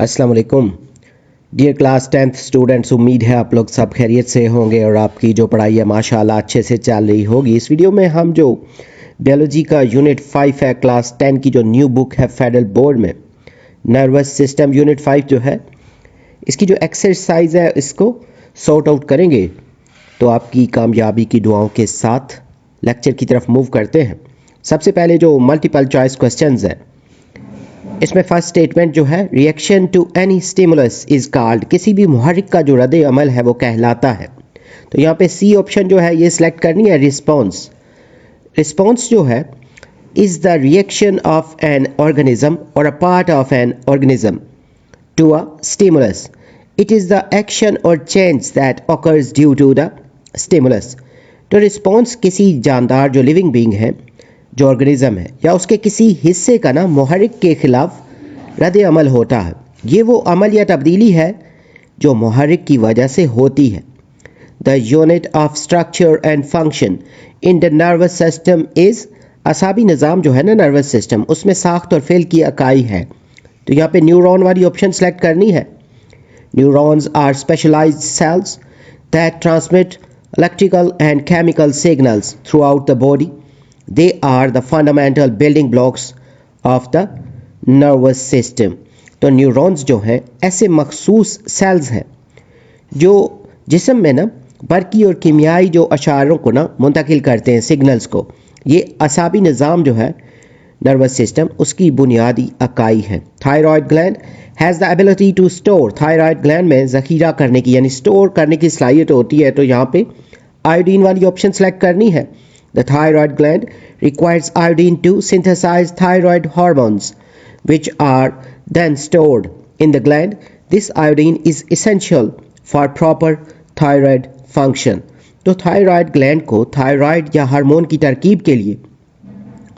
अस्सलाम वालेकुम dear class 10th students. उम्मीद है आप लोग सब खैरियत से होंगे और आपकी जो पढ़ाई है माशाल्लाह अच्छे से चल रही होगी। इस वीडियो में हम जो बायोलॉजी का यूनिट 5 है क्लास 10 की जो न्यू बुक है फेडरल बोर्ड में, नर्वस सिस्टम यूनिट 5 जो है, इसकी जो एक्सरसाइज है इसको सॉर्ट आउट करेंगे तो आपकी कामयाबी की दुआओं के साथ लेक्चर की तरफ मूव करते हैं। सबसे पहले जो मल्टीपल चॉइस क्वेश्चंस है, इसमें फर्स्ट स्टेटमेंट जो है, reaction to any stimulus is called, किसी भी मुहर्रिक का जो रद्द अमल है वो कहलाता है। तो यहाँ पे सी ऑप्शन जो है ये सिलेक्ट करनी है, रिस्पॉन्स। रिस्पॉन्स जो है is the reaction of an organism और a part of an organism to a stimulus. It is the action और change that occurs due to the stimulus. तो रिस्पॉन्स किसी जानदार जो लिविंग बीइंग है, जो ऑर्गेनिज्म है, या उसके किसी हिस्से का ना मुहर्रिक के खिलाफ रद्द अमल होता है। ये वो अमल या तब्दीली है जो मुहर्रिक की वजह से होती है। The unit of structure and function in the nervous system is, असाबी निज़ाम जो है ना नर्वस सिस्टम, उसमें साख्त और फेल की इकाई है। तो यहाँ पे न्यूरॉन वाली ऑप्शन सेलेक्ट करनी है। Neurons are specialised cells that transmit electrical and chemical signals throughout the body. They are the fundamental building blocks of the nervous system. तो न्यूरॉन्स जो हैं ऐसे मखसूस सेल्स हैं जो जिस्म में ना बरकी और कीमियाई जो अशारों को ना मुंतकिल करते हैं, सिग्नल्स को। ये असाबी निज़ाम जो है नर्वस सिस्टम, उसकी बुनियादी इकाई है। Thyroid gland has the ability to store, thyroid gland में ज़खीरा करने की यानी स्टोर करने की सलाहियत होती है। तो यहाँ पे आयोडीन वाली ऑप्शन सेलेक्ट करनी है। The thyroid gland requires iodine to synthesize thyroid hormones, which are then stored in the gland. This iodine is essential for proper thyroid function. तो थायराइड ग्लैंड को थायराइड या हार्मोन की तरकीब के लिए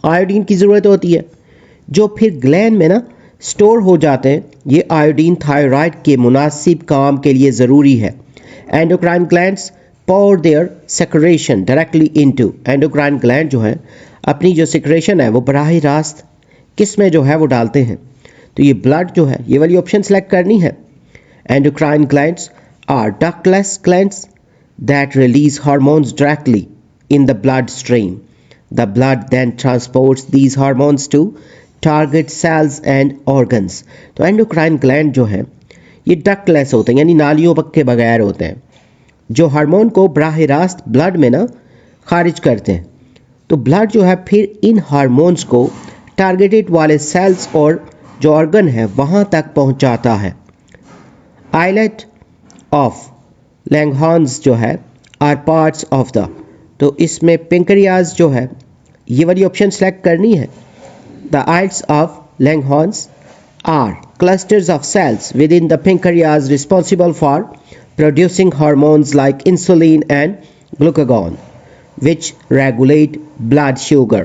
आयोडीन की ज़रूरत होती है, जो फिर ग्लैंड में ना स्टोर हो जाते हैं। ये आयोडीन थायराइड के मुनासिब काम के लिए ज़रूरी है। Endocrine glands pour their secretion directly into, endocrine gland जो है अपनी जो सिक्रेशन है वो बराह रास्त किस में जो है वो डालते हैं। तो ये ब्लड जो है, ये वाली ऑप्शन सेलेक्ट करनी है। Endocrine glands are ductless glands that release hormones directly in the blood stream. The blood then transports these hormones to target cells and organs. तो एंडोक्राइन ग्लैंड जो है ये डक्टलेस होते हैं यानी नालियों के बगैर होते हैं, जो हार्मोन को बराह रास्त ब्लड में ना खारिज करते हैं। तो ब्लड जो है फिर इन हार्मोन्स को टारगेटेड वाले सेल्स और जो ऑर्गन है वहाँ तक पहुँचाता है। आइलेट ऑफ लैंगहॉर्न्स जो है आर पार्ट्स ऑफ द, तो इसमें पेंक्रियाज जो है ये वाली ऑप्शन सेलेक्ट करनी है। The isles of Langerhans are clusters of cells within the pancreas responsible for producing hormones like insulin and glucagon which regulate blood sugar.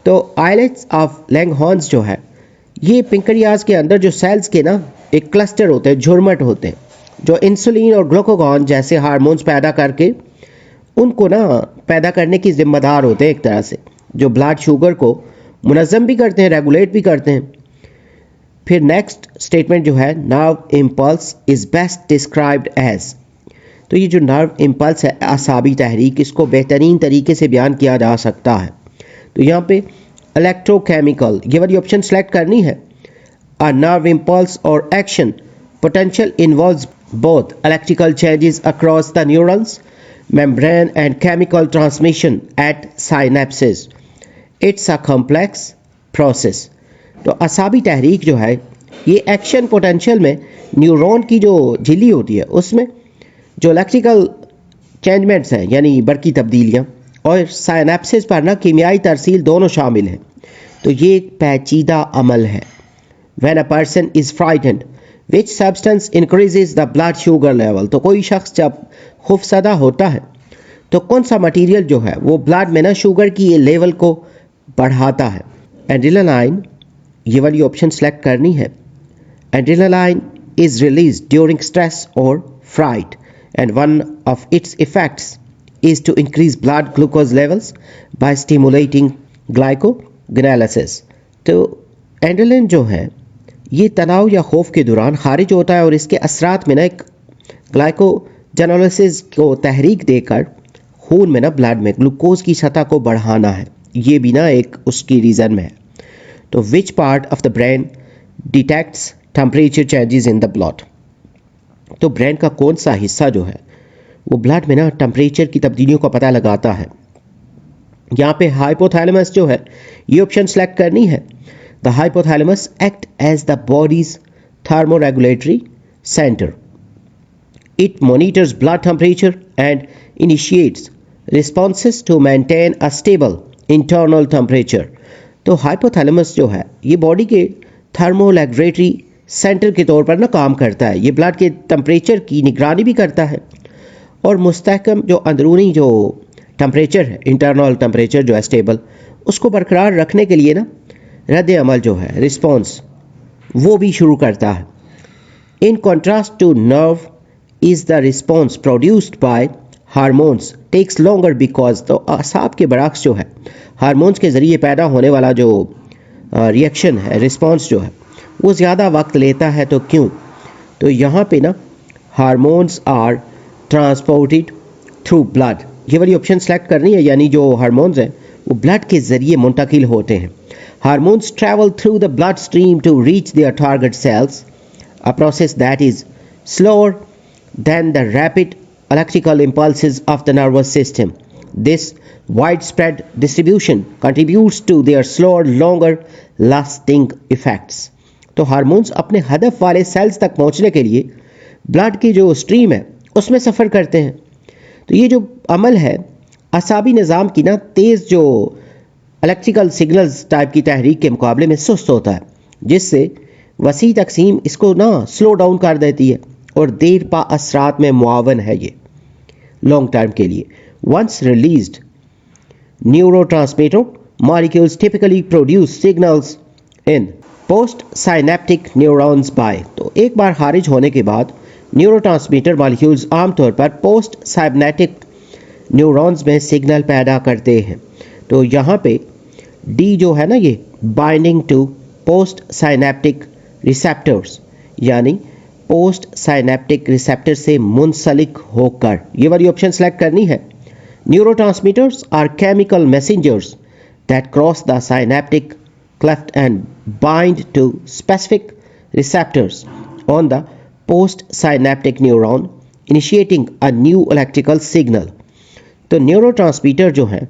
तो islets of Langhorns जो है ये पेंक्रियाज के अंदर जो सेल्स के ना एक क्लस्टर होते हैं, झुरमट होते हैं, जो इंसुलिन और ग्लूकागॉन जैसे हार्मोन्स पैदा करके उनको ना पैदा करने की जिम्मेदार होते हैं एक तरह से, जो ब्लड शुगर को मुनज़्ज़म भी करते हैं, रेगुलेट भी करते हैं। फिर नेक्स्ट स्टेटमेंट जो है, nerve impulse is best described as, तो ये जो नर्व इम्पल्स है असाबी तहरीक, इसको बेहतरीन तरीके से बयान किया जा सकता है। तो यहाँ पे इलेक्ट्रोकेमिकल ये वाली ऑप्शन सेलेक्ट करनी है। अ नर्व इम्पल्स और action potential involves both electrical changes across the neuron's membrane and chemical transmission at synapses. It's a complex process. तो असाबी तहरीक जो है ये एक्शन पोटेंशियल में न्यूरॉन की जो झिल्ली होती है उसमें जो इलेक्ट्रिकल चेंजमेंट्स हैं यानी बरकी तब्दीलियाँ और साइनेप्सिस पर ना कीमियाई तरसील दोनों शामिल हैं। तो ये एक पेचीदा अमल है। When a person is frightened which substance increases the blood sugar level, तो कोई शख्स जब खौफसदा होता है तो कौन सा मटीरियल जो है वो ब्लड में ना शुगर की लेवल को बढ़ाता है। एड्रेनालाइन ये वाली ऑप्शन सेलेक्ट करनी है। Adrenaline is release during stress और fright and one of its effects is to increase blood glucose levels by stimulating glycogenesis. तो एड्रेनालिन जो है ये तनाव या खौफ के दौरान खारिज होता है और इसके असरात में ना एक ग्लाइकोजेनोलिसिस को तहरीक देकर खून में ना ब्लड में ग्लूकोज की सतह को बढ़ाना है, ये भी ना एक उसकी रीज़न में है। तो which part of the brain detects temperature changes in the blood? तो ब्रेन का कौन सा हिस्सा जो है वो ब्लड में ना टेम्परेचर की तब्दीलियों का पता लगाता है? यहाँ पे हाइपोथैलेमस जो है ये ऑप्शन सेलेक्ट करनी है। The hypothalamus act as the body's thermoregulatory center. It monitors blood temperature and initiates responses to maintain a stable internal temperature. तो हाइपोथैलेमस जो है ये बॉडी के थर्मोरेगुलेटरी सेंटर के तौर पर ना काम करता है। ये ब्लड के टेम्परेचर की निगरानी भी करता है और मुस्तहकम जो अंदरूनी जो टेम्परेचर है, इंटरनल टेम्परेचर जो है स्टेबल, उसको बरकरार रखने के लिए ना रद्द अमल जो है रिस्पॉन्स वो भी शुरू करता है। In contrast to nerve is the response produced by hormones takes longer because, तो असाब के बरक्स जो है हार्मोन्स के ज़रिए पैदा होने वाला जो रिएक्शन है, रिस्पॉन्स जो है वो ज़्यादा वक्त लेता है। तो क्यों? तो यहाँ पे ना hormones are transported through blood, ये वाली ऑप्शन सेलेक्ट करनी है, यानी जो हार्मोन्स हैं वो ब्लड के ज़रिए मुंतकिल होते हैं। Hormones travel through the bloodstream to reach their target cells, a process that is slower than the rapid electrical impulses of the nervous system. This widespread distribution contributes to their slower, longer lasting effects. तो hormones अपने हदफ वाले sales तक पहुंचने के लिए blood की जो stream है उसमें सफ़र करते हैं। तो ये जो अमल है असाबी निज़ाम की ना तेज़ जो इलेक्ट्रिकल सिग्नल्स टाइप की तहरीक के मुकाबले में सुस्त होता है, जिससे वसी तकसीम इसको ना स्लो डाउन कर देती है और देर पा असरात में मुआवन है ये लॉन्ग टर्म के लिए। Once released neurotransmitter molecules typically produce signals in post synaptic neurons by, तो एक बार खारिज होने के बाद न्यूरोट्रांसमीटर मॉलिक्यूल्स आमतौर पर पोस्ट साइनेप्टिक न्यूरॉन्स में सिग्नल पैदा करते हैं। तो यहाँ पे डी जो है ना ये binding to post synaptic receptors, यानी पोस्ट साइनेप्टिक रिसेप्टर से मुंसलिक होकर, ये वाली ऑप्शन सेलेक्ट करनी है। Neurotransmitters are chemical messengers that cross the synaptic cleft and bind to specific receptors on the post synaptic neuron initiating a new electrical signal. तो neurotransmitter जो है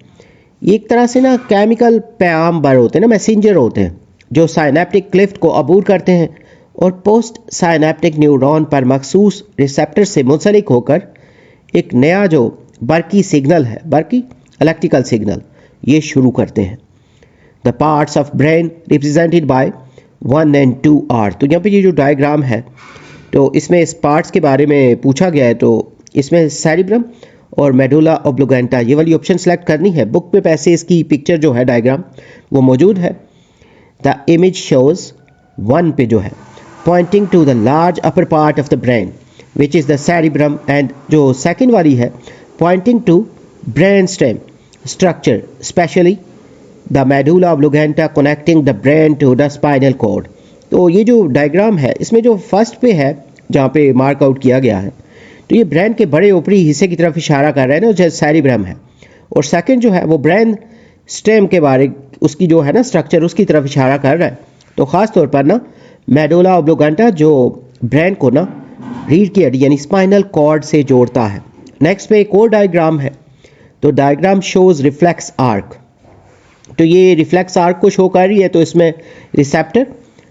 एक तरह से ना केमिकल पैगामबर होते हैं ना, मैसेंजर होते हैं जो साइनेप्टिक क्लिफ्ट को अबूर करते हैं और पोस्ट साइनेप्टिक न्यूरॉन पर मखसूस रिसेप्टर से मुंसलिक होकर एक नया जो बरकी सिग्नल है, बरकी इलेक्ट्रिकल सिग्नल, ये शुरू करते हैं। The parts of brain represented by 1 and 2 are, तो यहाँ पे ये जो डायग्राम है तो इसमें इस पार्ट्स के बारे में पूछा गया है। तो इसमें सेरिब्रम और मेडुला ऑब्लिगेंटा, ये वाली ऑप्शन सेलेक्ट करनी है। बुक पे पैसे इसकी पिक्चर जो है डायग्राम वो मौजूद है। द इमेज शोज 1 पे जो है pointing to the large upper part of the brain which is the cerebrum, and जो सेकंड वाली है pointing to brain stem structure specially the medulla oblongata connecting the brain to the spinal cord. तो ये जो diagram है इसमें जो first पे है जहाँ पे मार्क आउट किया गया है तो ये ब्रेन के बड़े ऊपरी हिस्से की तरफ इशारा कर रहा है ना, जो सेरिब्रम है, और सेकंड जो है वो ब्रेन स्टेम के बारे उसकी जो है ना स्ट्रक्चर उसकी तरफ इशारा कर रहा है। तो ख़ास तौर पर ना मेडुला ऑब्लिगेंटा जो ब्रेन को ना रीढ़ की हड्डी यानी स्पाइनल कॉर्ड से जोड़ता है। नेक्स्ट पे एक और डायग्राम है, तो डायग्राम शोज रिफ्लेक्स आर्क, तो ये रिफ्लेक्स आर्क को शो कर रही है। तो इसमें receptor,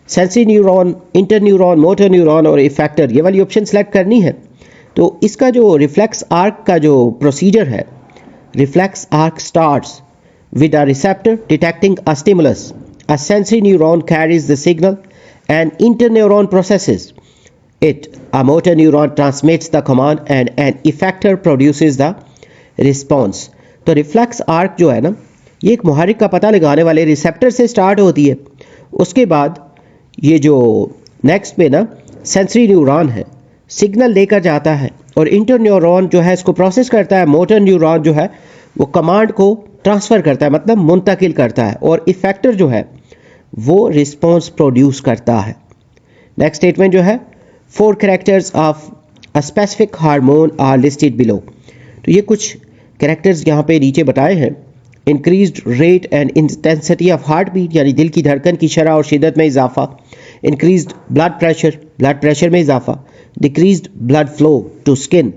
sensory neuron, inter neuron, motor neuron और इफेक्टर, ये वाली ऑप्शन सेलेक्ट करनी है। तो इसका जो रिफ्लेक्स आर्क का जो प्रोसीजर है, reflex arc starts with a receptor detecting a stimulus, a sensory neuron carries the signal and inter neuron processes it, a motor neuron transmits the command and an effector produces the response. तो reflex arc जो है ना ये एक मुहर्रिक का पता लगाने वाले रिसेप्टर से स्टार्ट होती है। उसके बाद ये जो नेक्स्ट पे ना सेंसरी न्यूरॉन है सिग्नल लेकर जाता है और इंटर न्यूरॉन जो है इसको प्रोसेस करता है। मोटर न्यूरॉन जो है वो कमांड को ट्रांसफ़र करता है, मतलब मुंतकिल करता है, और इफेक्टर जो है वो रिस्पॉन्स प्रोड्यूस करता है। नेक्स्ट स्टेटमेंट जो है, 4 characters of a specific hormone are listed below. तो ये कुछ कैरेक्टर्स यहाँ पे नीचे बताए हैं। Increased rate and intensity of heart beat, यानी दिल की धड़कन की शरह और शिद्दत में इजाफा। इंक्रीज्ड ब्लड प्रेशर में इजाफा। Decreased blood flow to skin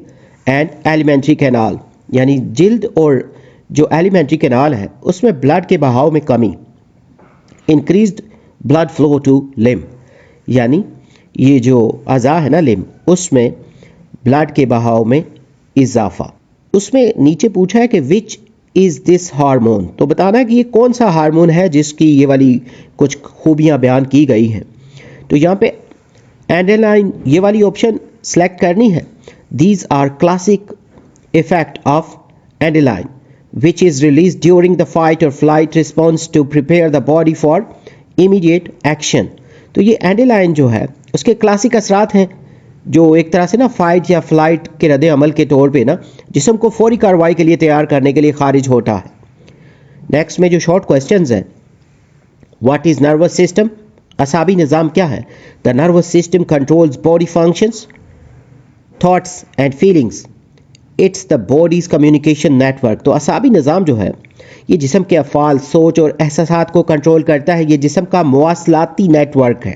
and alimentary canal, यानी जिल्द और जो एलिमेंट्री कैनाल है उसमें ब्लड के बहाव में कमी। Increased blood flow to limb, यानी ये जो अज़ा है ना लिम्ब, उसमें ब्लड के बहाव में इजाफा। उसमें नीचे पूछा है कि विच इज़ दिस हार्मोन, तो बताना है कि ये कौन सा हार्मोन है जिसकी ये वाली कुछ खूबियाँ बयान की गई हैं। तो यहाँ पे एड्रेनालाइन ये वाली ऑप्शन सेलेक्ट करनी है। These are classic effect of adrenaline which is release during the fight और flight response to prepare the body for immediate action. तो ये एड्रेनालाइन जो है उसके क्लासिक असरात हैं जो एक तरह से ना फाइट या फ्लाइट के रद्द अमल के तौर पे ना जिस्म को फौरी कार्रवाई के लिए तैयार करने के लिए खारिज होता है। नेक्स्ट में जो शॉर्ट क्वेश्चंस हैं, व्हाट इज़ नर्वस सिस्टम, असाबी निज़ाम क्या है। The nervous system controls body functions, thoughts and feelings, it's the bodies communication network. तो असाबी निज़ाम जो है ये जिस्म के अफ़ाल, सोच और एहसासात को कंट्रोल करता है। ये जिस्म का मवासलाती नेटवर्क है।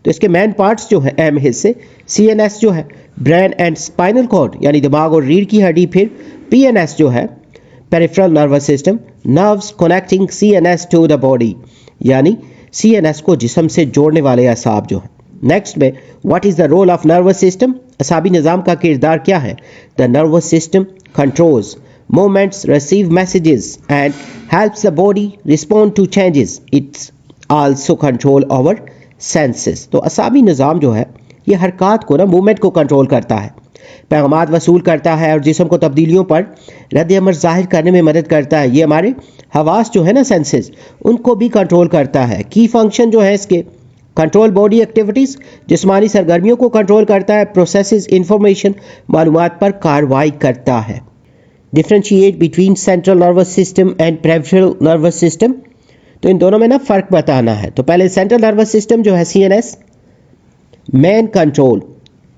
तो इसके मेन पार्ट्स जो है, अहम हिस्से, CNS जो है ब्रेन एंड स्पाइनल कॉर्ड, यानी दिमाग और रीढ़ की हड्डी। फिर PNS जो है peripheral nervous system, nerves connecting CNS to the body, यानी CNS को जिस्म से जोड़ने वाले असाब जो है। नेक्स्ट में what is the role of nervous system, असाबी निज़ाम का किरदार क्या है। The nervous system controls movements, receive messages and helps the body respond to changes. It's also control our senses. तो असाबी निज़ाम जो है ये हरकत को ना, मूवमेंट को कंट्रोल करता है, पैगामात वसूल करता है और जिस्म को तब्दीलियों पर रद्द अमल ज़ाहिर करने में मदद करता है। ये हमारे हवास जो है ना, सेंसेस, उनको भी कंट्रोल करता है। की फंक्शन जो है इसके, कंट्रोल बॉडी एक्टिविटीज़, जिस्मानी सरगर्मियों को कंट्रोल करता है। प्रोसेसेस इंफॉर्मेशन, मालूमात पर कार्रवाई करता है। Differentiate between central nervous system and peripheral nervous system, तो इन दोनों में ना फ़र्क बताना है। तो पहले सेंट्रल नर्वस सिस्टम जो है CNS, main control,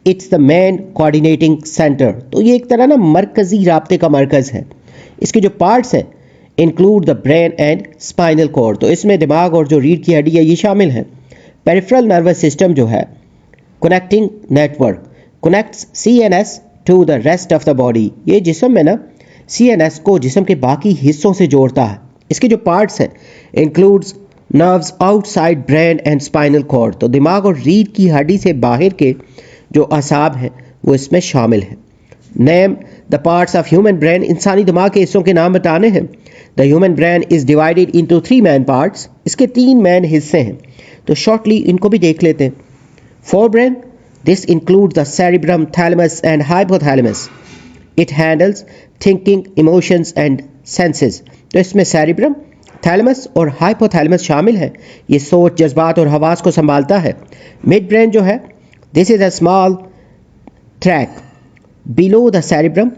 it's the main coordinating centre. तो ये एक तरह ना मरकज़ी राब्ते का मरकज़ है। इसके जो पार्ट्स हैं include the brain and spinal cord, तो इसमें दिमाग और जो रीढ़ की हड्डी है ये शामिल है। पेरिफेरल नर्वस सिस्टम जो है connecting network, connects CNS to the rest of the body, ये जिस्म में ना CNS को जिस्म के बाकी हिस्सों से जोड़ता है। इसके जो पार्ट्स हैं includes nerves outside brain and spinal cord, तो दिमाग और रीढ़ की हड्डी से बाहर के जो असाब हैं वो इसमें शामिल हैं। Name the parts of human brain, इंसानी दिमाग के हिस्सों के नाम बताने हैं। The human brain is divided into 3 main parts, इसके 3 मेन हिस्से हैं। तो शॉर्टली इनको भी देख लेते हैं। Fore brain, this includes the cerebrum, thalamus and hypothalamus, it handles thinking, emotions and senses. तो इसमें सेरिब्रम, थैलेमस और हाइपोथैलेमस शामिल है। ये सोच, जज्बात और हवास को संभालता है। मिड ब्रेन जो है, this is a small track below the cerebrum,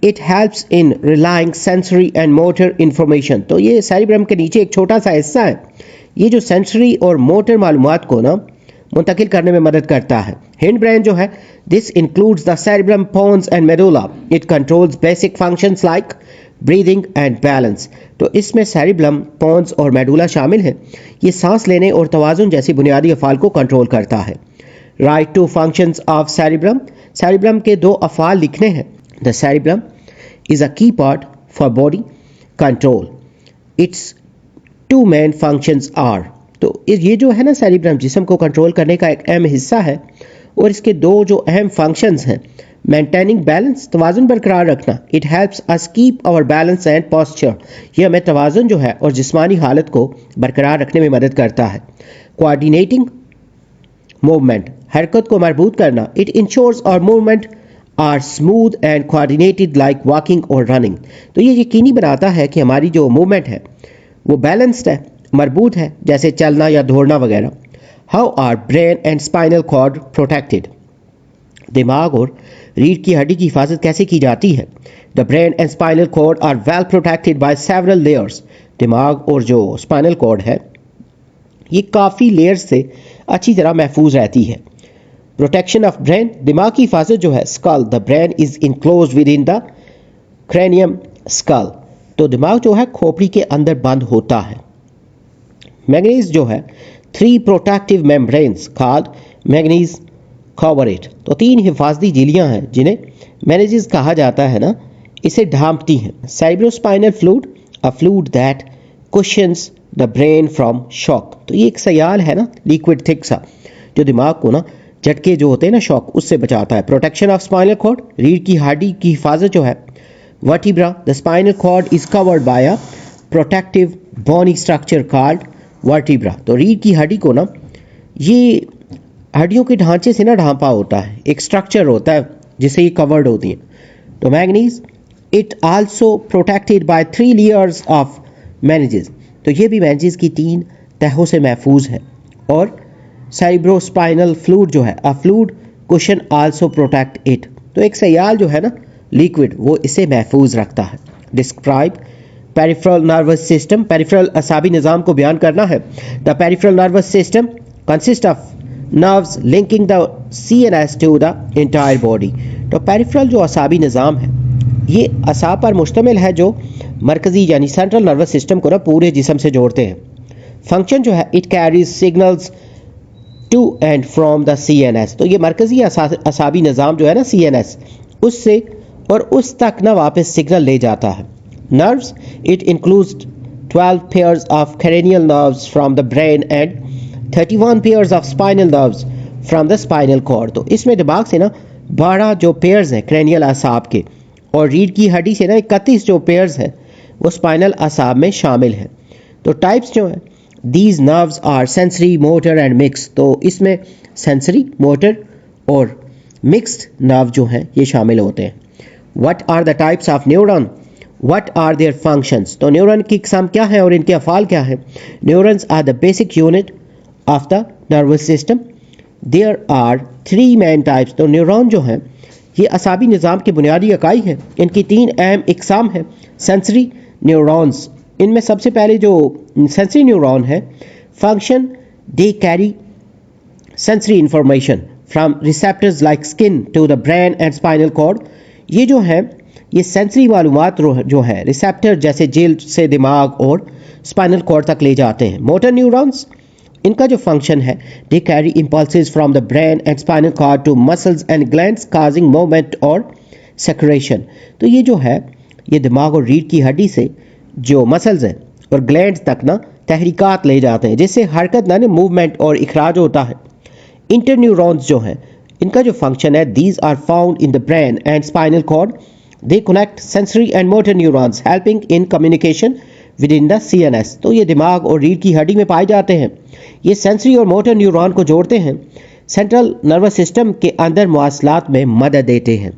it helps in relying sensory and motor information. तो ये सेरिब्रम के नीचे एक छोटा सा हिस्सा है, ये जो सेंसरी और मोटर मालूमात को ना मुंतकिल करने में मदद करता है। हिंड ब्रेन जो है, this includes the cerebrum, pons and medulla, it controls basic functions like breathing and balance. तो इसमें सेरिब्रम, पोन्स और मेडुला शामिल हैं। ये सांस लेने और तवाज़ुन जैसी बुनियादी अफ़ाल को कंट्रोल करता है। Right to functions of cerebrum, cerebrum के 2 अफ़ाल लिखने हैं। The cerebrum is a key part for body control, it's 2 main functions are. तो ये जो है ना सेरिब्रम, जिस्म को कंट्रोल करने का एक अहम हिस्सा है और इसके 2 जो अहम फंक्शंस हैं, मेंटेनिंग बैलेंस, तवाज़ुन बरकरार रखना, it helps us keep our balance and posture, ये हमें तवाज़ुन जो है और जिस्मानी हालत को बरकरार रखने में मदद करता है। कोऑर्डिनेटिंग मूवमेंट, हरकत को मरबूत करना, it ensures our movement are smooth and coordinated like walking और रनिंग। तो ये यकीनी बनाता है कि हमारी जो मूवमेंट है वो बैलेंस्ड है, मरबूत है, जैसे चलना या दौड़ना वगैरह। How are brain and spinal cord protected, दिमाग और रीढ़ की हड्डी की हिफाजत कैसे की जाती है। The brain and spinal cord are well protected by several layers, दिमाग और जो स्पाइनल कॉर्ड है ये काफ़ी लेयर्स से अच्छी तरह महफूज रहती है। प्रोटेक्शन ऑफ ब्रेन, दिमाग की हिफाजत जो है, skull, the brain is enclosed within the cranium skull, तो दिमाग जो है खोपड़ी के अंदर बंद होता है। मैग्नीज जो है, 3 protective membranes called manganese cover it, तो 3 हिफाजती झिल्लियां हैं जिन्हें मैग्नीज कहा जाता है ना, इसे ढांपती हैं। Cerebrospinal fluid, a fluid that cushions the brain from shock, तो ये एक सयाल है ना, लिक्विड थिक सा, जो दिमाग को ना झटके जो होते हैं ना शॉक, उससे बचाता है। प्रोटेक्शन ऑफ स्पाइनल कॉर्ड, रीढ़ की हड्डी की हिफाजत जो है, vertebra, the spinal cord is covered by a protective bony structure called vertebra, तो रीढ़ की हड्डी को ना ये हड्डियों के ढांचे से ना ढांपा होता है, एक स्ट्रक्चर होता है जिससे ये कवर्ड होती है। तो manganese, it also protected by 3 layers of manganese, तो ये भी मैग्नीज की 3 तहों से महफूज है। और सेरेब्रोस्पाइनल फ्लूइड जो है, अ fluid cushion also protect it, तो एक सयाल जो है ना लिक्विड, वो इसे महफूज रखता है। Describe peripheral nervous system, peripheral असाबी निज़ाम को बयान करना है। The peripheral nervous system consist of nerves linking the CNS to the entire body, तो पेरिफेरल जो असाबी निज़ाम है ये असाब पर मुश्तमिल है जो मरकज़ी यानी सेंट्रल नर्वस सिस्टम को ना पूरे जिस्म से जोड़ते हैं। फंक्शन जो है, it carries signals to and from the CNS, तो ये मरकज़ी असाबी निज़ाम जो है ना CNS, उससे और उस तक ना वापस सिग्नल ले जाता है। Nerves, it includes 12 pairs of cranial nerves from the brain and 31 pairs of spinal nerves from the spinal cord, तो इसमें दिमाग से ना 12 जो पेयर्स हैं cranial असाब के, और रीढ़ की हड्डी से ना 31 जो पेयर्स हैं वो स्पाइनल असाब में शामिल हैं। तो टाइप्स जो हैं, these nerves are sensory, motor and mix, तो इसमें सेंसरी, मोटर और मिक्स्ड नर्व जो हैं ये शामिल होते हैं। What are the types of neuron, what are their functions, तो न्यूरॉन की किस्म क्या है और इनके अफ़ाल क्या है। Neurons are the basic unit of the nervous system, there are 3 main types, तो न्यूरॉन जो हैं ये असाबी निज़ाम की बुनियादी इकाई है। इनकी 3 अहम इकसाम हैं। सेंसरी न्यूरॉन्स, इनमें सबसे पहले जो सेंसरी न्यूरॉन है, function, they carry sensory information from receptors like skin to the brain and spinal cord, ये जो है ये सेंसरी मालूमात जो है रिसेप्टर जैसे जेल से दिमाग और स्पाइनल कॉर्ड तक ले जाते हैं। मोटर न्यूरॉन्स, इनका जो फंक्शन है, they carry impulses from the brain and spinal cord to muscles and glands causing movement और सेक्रेशन, तो ये जो है ये दिमाग और रीढ़ की हड्डी से जो मसल्स हैं और ग्लैंड्स तक ना तहरीकात ले जाते हैं, जिससे हरकत ना मूवमेंट और इखराज होता है। इंटरन्यूरॉन्स जो हैं इनका जो फंक्शन है, these are found in the brain and spinal cord, they connect sensory and motor neurons helping in communication within the CNS, तो ये दिमाग और रीढ़ की हड्डी में पाए जाते हैं। ये सेंसरी और मोटर न्यूरॉन को जोड़ते हैं, सेंट्रल नर्वस सिस्टम के अंदर मवासलात में मदद देते हैं।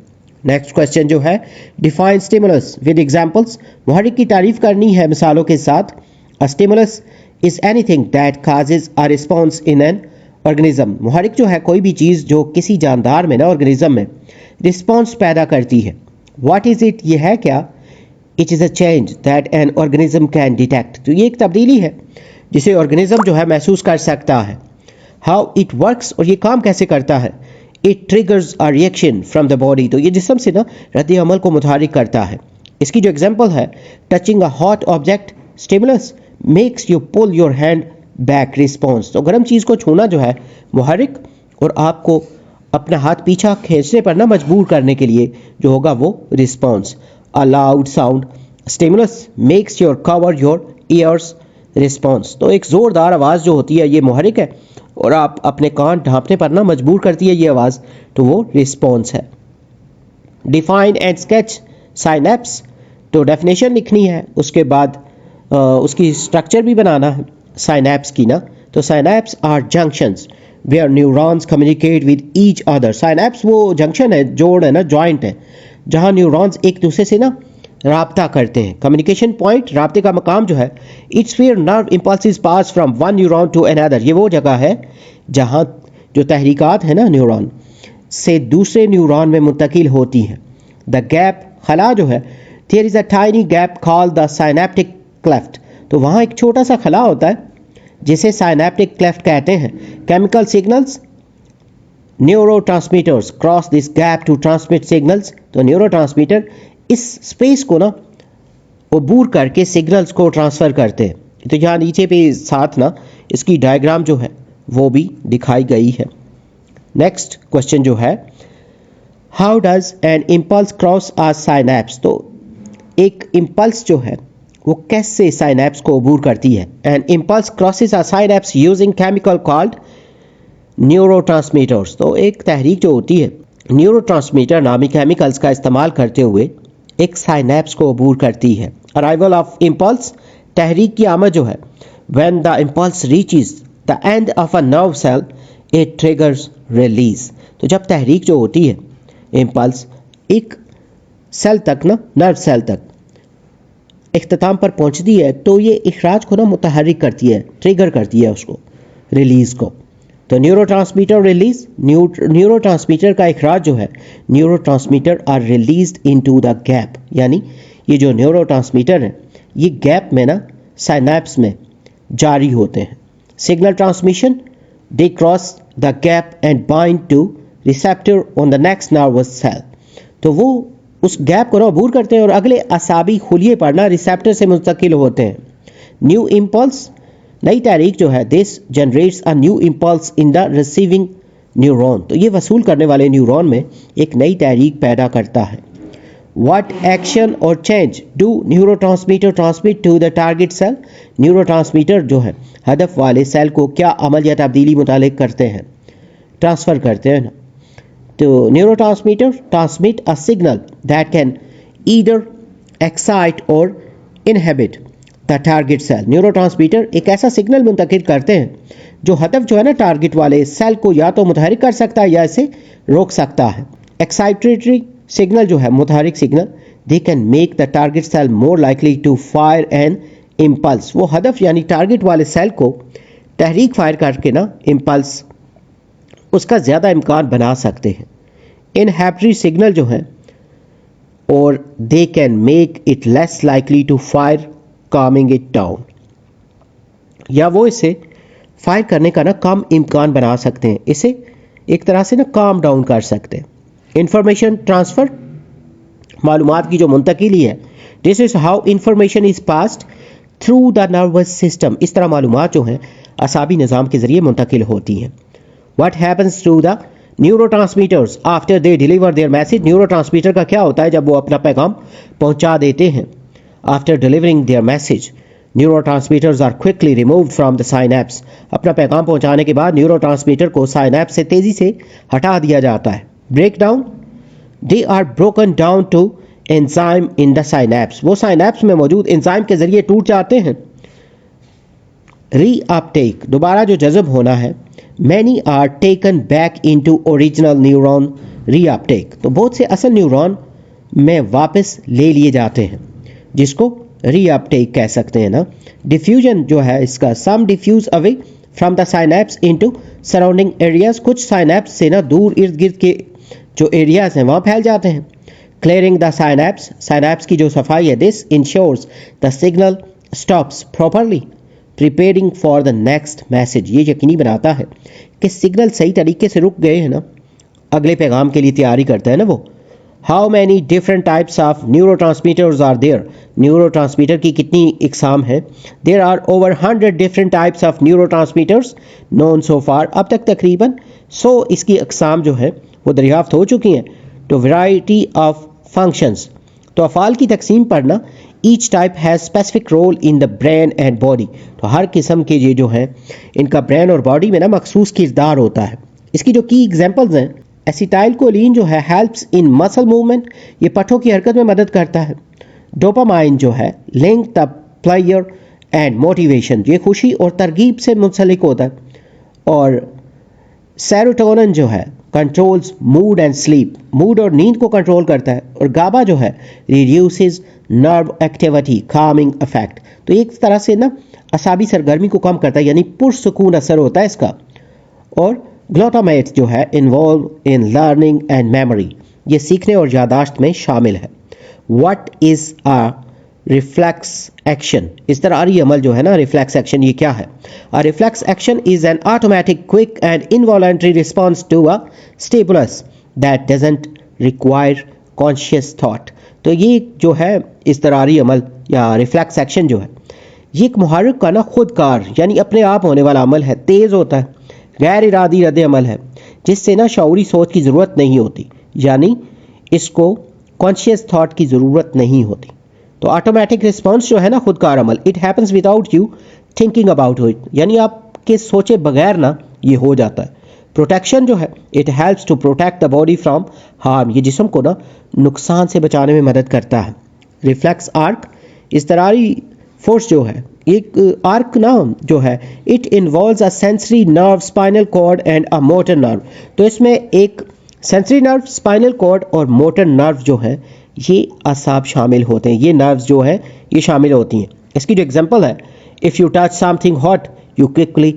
नेक्स्ट क्वेश्चन जो है, डिफाइन स्टिमुलस विद एग्जांपल्स, मुहर्रिक की तारीफ करनी है मिसालों के साथ। A stimulus is anything that causes a response in an organism, मुहर्रिक जो है कोई भी चीज़ जो किसी जानदार में ना ऑर्गेनिज्म में रिस्पॉन्स पैदा करती है। व्हाट इज इट, ये है क्या। It is a change that an organism can detect, तो ये एक तब्दीली है जिसे ऑर्गेनिज्म जो है महसूस कर सकता है। हाउ इट वर्क्स, और ये काम कैसे करता है। It triggers a reaction from the body, तो ये जिस्म से ना रद्द अमल को मुतहरिक करता है। इसकी जो एग्जांपल है, touching a hot object, stimulus makes you pull your hand back, response, तो गर्म चीज़ को छूना जो है मुहर्रिक, और आपको अपना हाथ पीछा खींचने पर ना मजबूर करने के लिए जो होगा वो response. A loud sound, stimulus makes your cover your ears, response, तो एक ज़ोरदार आवाज़ जो होती है ये मुहर्रिक है, और आप अपने कान ढांपने पर ना मजबूर करती है ये आवाज़, तो वो रिस्पॉन्स है। डिफाइन एंड स्केच साइनेप्स, तो डेफिनेशन लिखनी है, उसके बाद उसकी स्ट्रक्चर भी बनाना है साइनेप्स की ना। तो synapse are junctions where neurons communicate with each other, synapse वो जंक्शन है, जोड़ है ना, जॉइंट है, जहाँ न्यूरॉन्स एक दूसरे से ना राब्ता करते हैं। कम्युनिकेशन पॉइंट, राब्ते का मकाम जो है, it's where nerve impulses pass from one neuron to another, ये वो जगह है जहाँ जो तहरीकात है ना न्यूरॉन से दूसरे न्यूरॉन में मुंतकिल होती हैं। द गैप, खला जो है, there is a tiny gap called the synaptic cleft, तो वहाँ एक छोटा सा खला होता है जिसे साइनेप्टिक क्लेफ्ट कहते हैं। Chemical signals neurotransmitters cross this gap to transmit signals. तो न्यूरोट्रांसमीटर इस स्पेस को ना अबूर करके सिग्नल्स को ट्रांसफ़र करते हैं। तो यहाँ नीचे पे साथ ना इसकी डायग्राम जो है वो भी दिखाई गई है। नेक्स्ट क्वेश्चन जो है, how does an impulse cross a synapse. तो एक इम्पल्स जो है वो कैसे साइनैप्स को अबूर करती है। An impulse crosses a synapse using chemical called neurotransmitters. तो एक तहरीक जो होती है न्यूरोट्रांसमीटर नामी केमिकल्स का इस्तेमाल करते हुए एक साइनैप्स को अबूर करती है। अराइवल ऑफ इम्पल्स, तहरीक की आमद जो है, when the impulse reaches the end of a nerve cell it triggers release. तो जब तहरीक जो होती है इम्पल्स एक सेल तक ना, नर्व सेल तक इख्तिताम पर पहुंचती है तो ये इखराज को ना मुतहर्रिक करती है, ट्रिगर करती है उसको, रिलीज को। तो न्यूरोट्रांसमीटर रिलीज, न्यूरोट्रांसमीटर का इखराज जो है, neurotransmitter are released into the gap, यानी ये जो न्यूरोट्रांसमीटर है ये गैप में ना साइनैप्स में जारी होते हैं। Signal transmission, they cross the gap and bind to receptor on the next nervous cell. तो वो उस गैप को ना अबूर करते हैं और अगले असाबी खुलिये पर ना रिसेप्टर से मुंतकिल होते हैं। न्यू इम्पल्स, नई तारीख जो है, this generates a new impulse in the receiving neuron. तो ये वसूल करने वाले न्यूरॉन में एक नई तारीख पैदा करता है। What action or change do neurotransmitter transmit to the target cell? Neurotransmitter जो है हदफ वाले सेल को क्या अमल या तब्दीली मुतालिक करते हैं, ट्रांसफ़र करते हैं ना। तो neurotransmitter transmit a signal that can either excite or inhibit the target cell. Neurotransmitter एक ऐसा सिग्नल मुंतकिल करते हैं जो हदफ जो है ना टारगेट वाले सेल को या तो मुतहरिक कर सकता है या इसे रोक सकता है। एक्साइटेटरी सिग्नल जो है, मुतहरिक signal, they can make the target cell more likely to fire an impulse. वो हदफ यानी टारगेट वाले सेल को तहरीक फायर करके ना इम्पल्स उसका ज़्यादा इम्कान बना सकते हैं। इनहिबिटरी सिग्नल जो है, और they can make it less likely to fire calming it down, या वो इसे फायर करने का ना कम इम्कान बना सकते हैं, इसे एक तरह से ना काम डाउन कर सकते हैं। इंफॉर्मेशन ट्रांसफ़र, मालूमात की जो मुंतकिली है, this is how information is passed through the nervous system. इस तरह मालूमात जो हैं असाबी निज़ाम के ज़रिए मुंतकिल होती हैं। What happens to the neurotransmitters after they deliver their message. Neurotransmitter का क्या होता है जब वो अपना पैगाम पहुंचा देते हैं। After delivering their message, neurotransmitters are quickly removed from the synapse. अपना पैगाम पहुंचाने के बाद न्यूरोट्रांसमीटर को साइनैप्स से तेज़ी से हटा दिया जाता है। Breakdown, they are broken down to enzyme in the synapse. वो साइनैप्स में मौजूद एंजाइम के जरिए टूट जाते हैं। रीअपटेक, दोबारा जो जज़ब होना है, many are taken back into original neuron reuptake. तो बहुत से असल न्यूरॉन में वापस ले लिए जाते हैं, जिसको रीअपटेक कह सकते हैं ना। डिफ्यूजन जो है इसका, some diffuse away from the synapse into surrounding areas. कुछ साइनैप्स से ना दूर इर्द गिर्द के जो एरियाज हैं वहाँ फैल जाते हैं। क्लियरिंग द साइनैप्स, साइनैप्स की जो सफाई है, this ensures the signal stops properly preparing for the next message. ये यकीनी बनाता है कि सिग्नल सही तरीके से रुक गए हैं ना, अगले पैगाम के लिए तैयारी करता है ना वो। How many different types of neurotransmitters are there. Neurotransmitter की कितनी इकसाम है। There are over 100 different types of neurotransmitters known so far. अब तक तकरीबन 100 इसकी इकसाम जो है वो दरियाफ्त हो चुकी हैं। टू वैरायटी ऑफ फंक्शंस, तो अफ़ाल की तकसीम पर ना, each type has specific role in the brain and body. तो हर किस्म के ये जो हैं इनका ब्रेन और बॉडी में ना मखसूस किरदार होता है। इसकी जो की एग्जांपल्स हैं, एसिटाइलकोलिन जो है हेल्प्स इन मसल मूवमेंट, ये पट्ठों की हरकत में मदद करता है। डोपामाइन जो है link the player and motivation, ये खुशी और तरगीब से मुंसलिक होता है। और सेरोटोनिन जो है controls mood and sleep, mood और नींद को कंट्रोल करता है। और गाबा जो है reduces nerve activity Kameng effect, तो एक तरह से ना असाबी सरगर्मी को कम करता है, यानी पुरसुकून असर होता है इसका। और ग्लूटामेट जो है involved in learning and memory, ये सीखने और यादाश्त में शामिल है। What is a reflex action, इज़तरारी अमल जो है ना, रिफ्लेक्स एक्शन ये क्या है? A reflex action is an automatic quick and involuntary response to a stimulus that doesn't require conscious thought. तो ये जो है इज़तरारी अमल या रिफ्लेक्स एक्शन जो है, ये एक मुहर्रिक का ना खुदकार यानी अपने आप होने वाला अमल है, तेज़ होता है, गैर इरादी रद्द अमल है, जिससे ना शऊरी सोच की ज़रूरत नहीं होती, यानी इसको कॉन्शियस थॉट की ज़रूरत नहीं होती। तो ऑटोमेटिक रिस्पॉन्स जो है ना, खुदकार अमल, it happens without you thinking about it, यानी आपके सोचे बगैर ना ये हो जाता है। प्रोटेक्शन जो है, it helps to protect the body from harm, ये जिस्म को ना नुकसान से बचाने में मदद करता है। रिफ्लेक्स आर्क, इज़तरारी फोर्स जो है, एक आर्क ना जो है, it involves a sensory nerve, spinal cord and a motor nerve. तो इसमें एक सेंसरी नर्व, स्पाइनल कॉर्ड और मोटर नर्व जो है, ये असाब शामिल होते हैं, ये नर्व्स जो है ये शामिल होती हैं। इसकी जो एग्जांपल है, if you touch something hot you quickly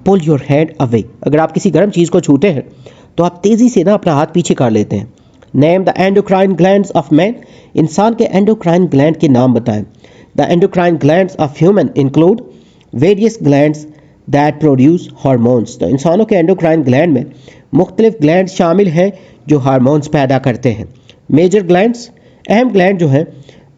pull your hand away, अगर आप किसी गर्म चीज़ को छूते हैं तो आप तेज़ी से ना अपना हाथ पीछे कर लेते हैं। Name the endocrine glands of man, इंसान के एंडोक्राइन ग्लैंड के नाम बताएं। The endocrine glands of human include various glands that produce hormones. तो इंसानों के एंडोक्राइन ग्लैंड में मुख्तलिफ ग्लैंड शामिल हैं जो हार्मोन्स पैदा करते हैं। मेजर ग्लैंड्स, अहम ग्लैंड जो है,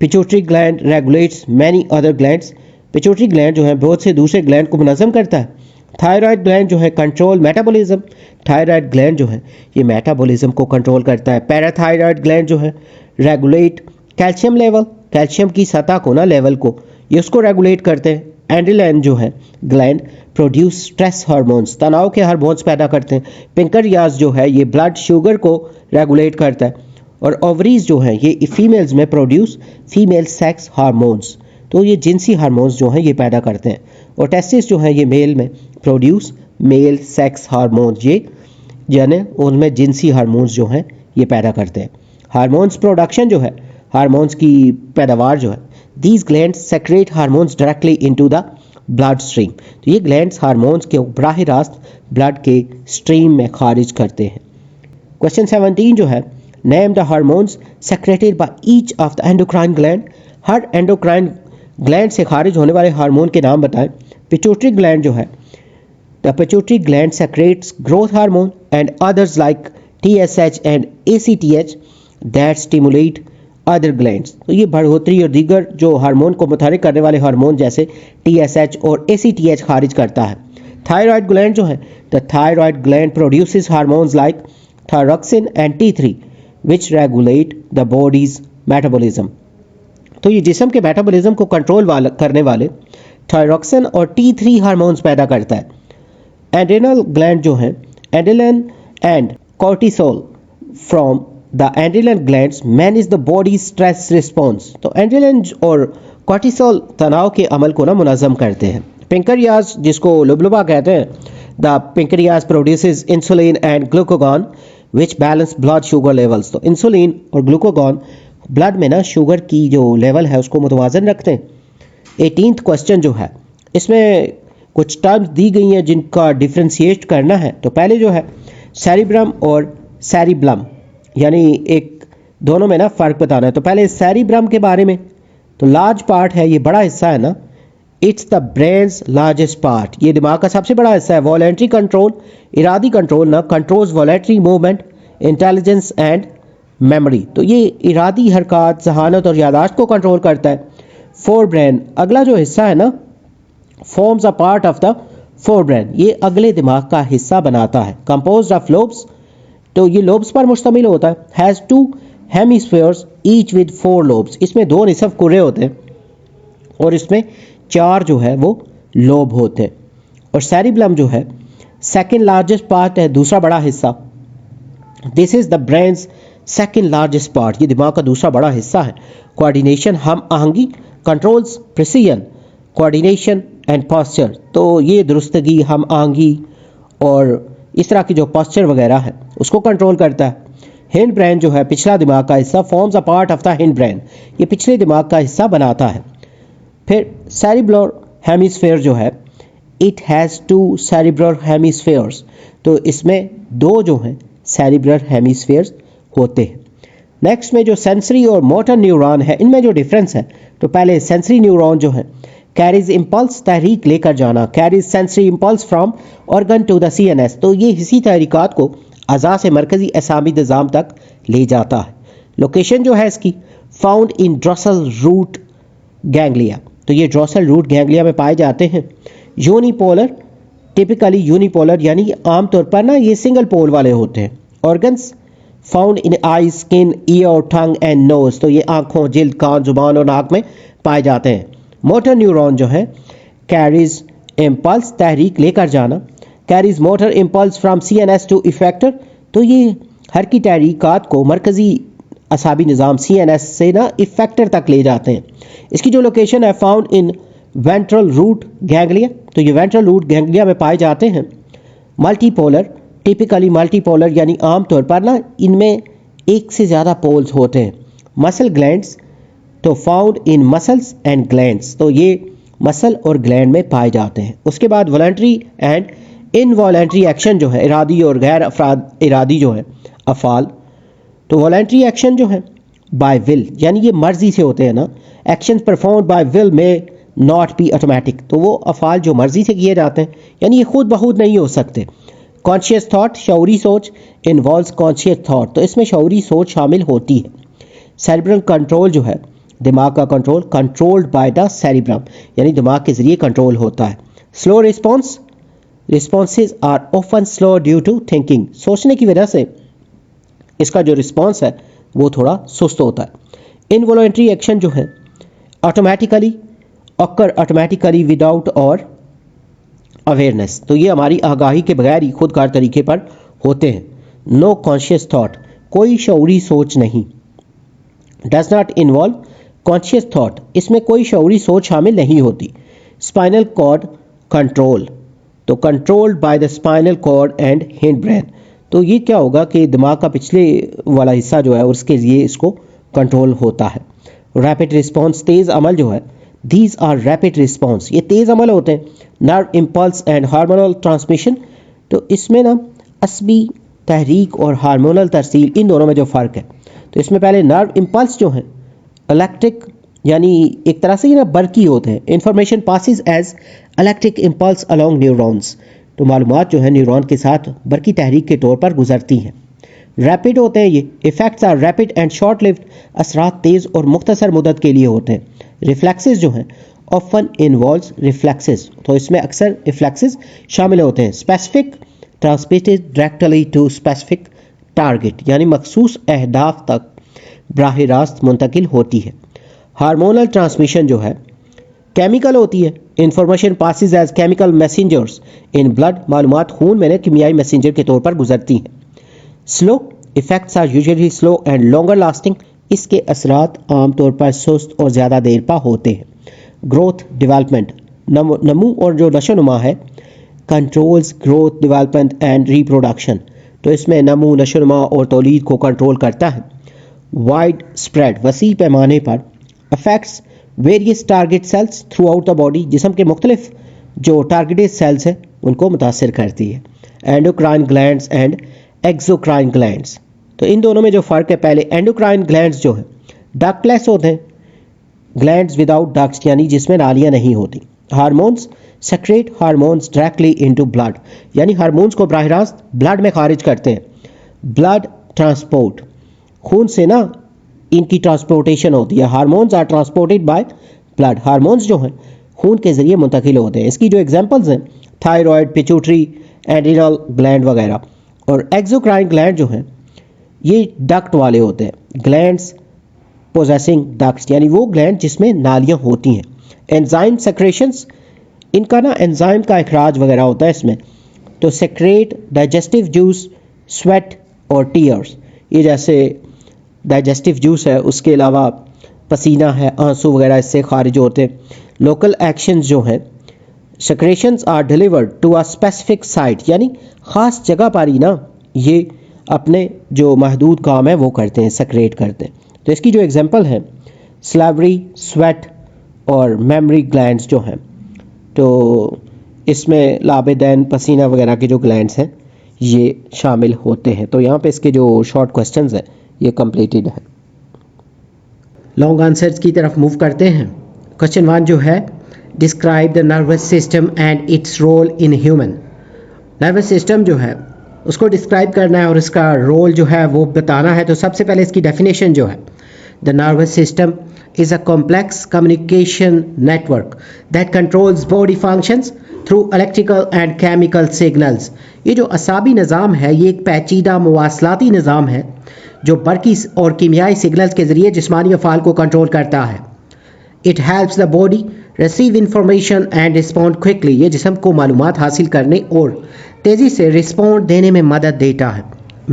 pituitary gland regulates many other glands, pituitary gland जो है बहुत से दूसरे ग्लैंड को मुनज़्ज़म करता है। थायराइड ग्लैंड जो है कंट्रोल मेटाबॉलिज्म, थायराइड ग्लैंड जो है ये मेटाबॉलिज्म को कंट्रोल करता है। पैराथायराइड ग्लैंड जो है रेगुलेट कैल्शियम लेवल, कैल्शियम की सतह को ना, लेवल को, ये उसको रेगुलेट करते हैं। एंड्रिलन जो है ग्लैंड प्रोड्यूस स्ट्रेस हार्मोन्स, तनाव के हार्मोन्स पैदा करते हैं। पिंकरियाज जो है ये ब्लड शुगर को रेगुलेट करता है। और ओवरीज जो है ये फीमेल्स में प्रोड्यूस फीमेल सेक्स हार्मोन्स, तो ये जिनसी हार्मोन्स जो हैं ये पैदा करते हैं। और टेस्टिस जो हैं ये मेल में प्रोड्यूस मेल सेक्स हार्मोन्स, ये यानी उनमें जिनसी हार्मोन्स जो हैं ये पैदा करते हैं। हार्मोन्स प्रोडक्शन जो है, हार्मोन्स की पैदावार जो है, these glands secrete hormones directly into the blood stream, तो ये ग्लैंड्स हार्मोन्स के बराह रास्त ब्लड के स्ट्रीम में खारिज करते हैं। क्वेश्चन 17 जो है, name the hormones secreted by each of the endocrine gland, her endocrine gland से खारिज होने वाले हार्मोन के नाम बताएं। पिट्यूटरी ग्लैंड जो है, the pituitary gland secrets growth hormone and others like TSH and ACTH that stimulate other glands, तो ये बढ़ोतरी और दीगर जो हार्मोन को मुतहरिक करने वाले हार्मोन जैसे TSH और ACTH खारिज करता है। थायराइड ग्लैंड जो है, the thyroid gland produces hormones like thyroxine and T3 which regulate the bodies metabolism, तो ये जिस्म के मेटाबॉलिज्म को कंट्रोल करने वाले थायरॉक्सिन और T3 हार्मोन्स पैदा करता है। एड्रेनल ग्लैंड जो है, adrenaline and cortisol from the adrenal glands manage the body stress response, तो एड्रेनलिन और कॉर्टिसोल तनाव के अमल को ना मुनज़्ज़म करते हैं। पेंक्रियाज जिसको लुबलुबा कहते हैं, the pancreas produces insulin and glucagon which balance blood sugar levels, तो इंसुलिन और ग्लूकागॉन ब्लड में ना शुगर की जो लेवल है उसको मुतवाज़न रखते हैं। 18th क्वेश्चन जो है, इसमें कुछ टर्म्स दी गई हैं जिनका डिफ्रेंशिएट करना है। तो पहले जो है सेरिब्रम और सेरिब्लम, यानी एक दोनों में ना फ़र्क बताना है। तो पहले सेरिब्रम के बारे में, तो लार्ज पार्ट है, ये बड़ा हिस्सा है ना, it's the brains largest part, ये दिमाग का सबसे बड़ा हिस्सा है। वॉलेंट्री कंट्रोल, इरादी कंट्रोल ना, controls voluntary movement, intelligence and memory, तो ये इरादी हरकत, जहानत और यादाश्त को कंट्रोल करता है। फोर ब्रेन, अगला जो हिस्सा है ना, forms a part of the fore brain, ये अगले दिमाग का हिस्सा बनाता है। कंपोज्ड ऑफ लोब्स, तो ये लोब्स पर मुश्तमिल होता है। Has 2 hemispheres each with 4 lobes, इसमें 2 निसफ कुर्रे होते हैं और इसमें 4 जो है वो लोब होते हैं। और सेरिब्लम जो है सेकेंड लार्जेस्ट पार्ट है, दूसरा बड़ा हिस्सा। This is the brain's second largest part, ये दिमाग का दूसरा बड़ा हिस्सा है। कोऑर्डिनेशन, हम आहंगी, controls precision, coordination and posture, तो ये दुरुस्तगी, हम आहंगी और इस तरह की जो पॉस्चर वगैरह है उसको कंट्रोल करता है। हिंड ब्रेन जो है पिछला दिमाग का हिस्सा, forms a part of the hind brain, ये पिछले दिमाग का हिस्सा बनाता है। फिर सेरिब्रल हेमिस्फीयर जो है, इट हैज़ 2 सेरिब्रल हेमिस्फीयर्स, तो इसमें 2 जो हैं सेरिब्रल हेमिस्फीयर्स होते हैं। नेक्स्ट में जो सेंसरी और मोटर न्यूरॉन है, इनमें जो डिफरेंस है, तो पहले सेंसरी न्यूरॉन जो है कैरीज इम्पल्स, तहरीक लेकर जाना, carries sensory impulse from organ to the CNS, तो ये हिस्सी तहरीकात को अज़ा से मरकजी असामी निज़ाम तक ले जाता है। लोकेशन जो है इसकी फाउंड इन ड्रॉसल रूट गैंग्लिया, तो ये ड्रॉसल रूट गैंग्लिया में पाए जाते हैं। यूनिपोलर, टिपिकली यूनिपोलर यानी आमतौर पर ना ये सिंगल पोल वाले होते हैं। Organs found in eye, skin, ear, tongue and nose, तो ये आंखों, जिल्द, कान, जुबान और नाक में पाए जाते हैं। मोटर न्यूरॉन जो है कैरीज इम्पल्स, तहरीक लेकर जाना, carries motor impulse from CNS to effector, तो ये हर की तहरीकात को मरकजी असाबी निज़ाम CNS से ना इफेक्टर तक ले जाते हैं। इसकी जो लोकेशन है found in ventral root ganglia, तो ये वेंट्रल रूट गैंग्लिया में पाए जाते हैं। मल्टीपोलर, टिपिकली मल्टीपोलर यानी आमतौर पर ना इनमें एक से ज़्यादा पोल्स होते हैं। मसल ग्लैंड्स, तो found in muscles and glands, तो ये मसल और ग्लैंड में पाए जाते हैं। उसके बाद वॉलंटरी एंड इनवॉलंटरी एक्शन जो है, इरादी और गैर अफराद इरादी जो है अफ़ाल, तो वॉलंटरी एक्शन जो है बाय विल यानी ये मर्जी से होते हैं ना, एक्शंस परफॉर्म्ड बाय विल में नॉट बी ऑटोमेटिक, तो वो अफ़ाल जो मर्जी से किए जाते हैं यानी ये खुद ब खुद नहीं हो सकते। कॉन्शियस थॉट, शऊरी सोच, इन्वॉल्व्स कॉन्शियस थॉट, तो इसमें शऊरी सोच शामिल होती है। सेरिब्रल कंट्रोल जो है दिमाग का control, controlled by the cerebrum यानी दिमाग के ज़रिए कंट्रोल होता है। Slow response, responses are often slow due to thinking, सोचने की वजह से इसका जो रिस्पॉन्स है वो थोड़ा सुस्त होता है। इनवॉलंटरी एक्शन जो है ऑटोमेटिकली ऑकर ऑटोमेटिकली विदाउट और अवेयरनेस, तो ये हमारी आगाही के बगैर ही खुदकार तरीके पर होते हैं। नो कॉन्शियस थॉट, कोई शऊरी सोच नहीं। Does not involve conscious thought, इसमें कोई शऊरी सोच शामिल नहीं होती। स्पाइनल कॉर्ड कंट्रोल, तो controlled by the spinal cord and hind brain, तो ये क्या होगा कि दिमाग का पिछले वाला हिस्सा जो है उसके लिए इसको कंट्रोल होता है। रैपिड रिस्पॉन्स, तेज़ अमल जो है, दीज आर रैपिड रिस्पॉन्स, ये तेज़ अमल होते हैं। Nerve impulse and hormonal transmission, तो इसमें ना असबी तहरीक और हार्मोनल तरसील, इन दोनों में जो फ़र्क है, तो इसमें पहले नर्व इम्पल्स जो हैं इलेक्ट्रिक यानी एक तरह से ये ना बरकी होते हैं। Information passes as electric impulse along neurons, तो मालूमात जो है न्यूरॉन के साथ बरकी तहरीक के तौर पर गुजरती हैं। रैपिड होते हैं ये, effects are rapid and short lived, असरात तेज़ और मुख्तसर मुद्दत के लिए होते हैं। रिफ्लेक्सेस जो हैं ऑफन इन्वॉल्व्स रिफ्लेक्सेस, तो इसमें अक्सर रिफ्लेक्सेस शामिल होते हैं। Specific, transmitted directly to specific target यानी मखसूस अहदाफ तक बराह रास्त मुंतकिल होती है। हार्मोनल ट्रांसमिशन जो है केमिकल होती है। Information passes as chemical messengers in blood, मालूमात खून में कीमियाई मैसेंजर के तौर पर गुजरती हैं। Slow, effects are usually slow and longer lasting, इसके असरात आमतौर पर सुस्त और ज़्यादा देर पा होते हैं। ग्रोथ डेवलपमेंट, नमू और जो नशोनुमा है, controls growth development and reproduction, तो इसमें नमू, नशोनुमा और तौलीद को कंट्रोल करता है। वाइड स्प्रेड, वसी पैमाने पर, affects various target cells throughout the body, जिस्म के मुख्तलिफ जो टारगेटेड सेल्स हैं उनको मुतासर करती है। Endocrine glands and exocrine glands, तो इन दोनों में जो फ़र्क है, पहले एंडोक्राइन ग्लैंड्स जो है डक्टलेस होते हैं, ग्लैंड्स विदाउट डक्ट्स यानी जिसमें नालियाँ नहीं होती। Hormones secrete hormones directly into blood, यानी हार्मोन्स को बराह रास्त ब्लड में खारिज करते हैं। ब्लड ट्रांसपोर्ट, खून से ना इनकी ट्रांसपोर्टेशन होती है। Hormones are transported by blood, hormones जो हैं खून के ज़रिए मुंतकिल होते हैं। इसकी जो एग्जांपल्स हैं थायराइड, पिट्यूटरी, एड्रिनल ग्लैंड वगैरह। और एक्सोक्राइन ग्लैंड जो हैं ये डक्ट वाले होते हैं। ग्लैंड्स पोजेसिंग डक्ट्स यानी वो ग्लैंड जिसमें नालियाँ होती हैं। एंजाइम सेक्रेशंस, इनका ना एंजाइम का इखराज वगैरह होता है इसमें, तो सेक्रेट डाइजेस्टिव जूस, स्वेट और टीयर्स, ये जैसे डाइजेस्टिव जूस है, उसके अलावा पसीना है, आंसू वगैरह इससे खारिज होते हैं। लोकल एक्शंस जो हैं, secretions are delivered to a specific site, यानी ख़ास जगह पर ही ना ये अपने जो महदूद काम है वो करते हैं, सेक्रेट करते हैं। तो इसकी जो एग्जांपल है स्लावरी, स्वेट और मेमरी ग्लैंड्स जो हैं, तो इसमें लाबेदैन, पसीना वगैरह के जो ग्लैंड्स हैं ये शामिल होते हैं। तो यहाँ पे इसके जो शॉर्ट क्वेश्चंस हैं ये कंप्लीटेड है। लॉन्ग आंसर्स की तरफ मूव करते हैं। क्वेश्चन 1 जो है, describe the nervous system and its role in human. Nervous system जो है उसको डिस्क्राइब करना है और इसका रोल जो है वो बताना है। तो सबसे पहले इसकी डेफिनेशन जो है, the nervous system is a complex communication network that controls body functions through electrical and chemical signals। ये जो असाबी निज़ाम है ये एक पेचीदा मवासलाती निज़ाम है जो बरकी और कीमियाई सिग्नल्स के ज़रिए जिस्मानी अफ़ाल को कंट्रोल करता है। It helps the body receive information and respond quickly। ये जिस्म को मालूमात हासिल करने और तेज़ी से रिस्पॉन्ड देने में मदद देता है।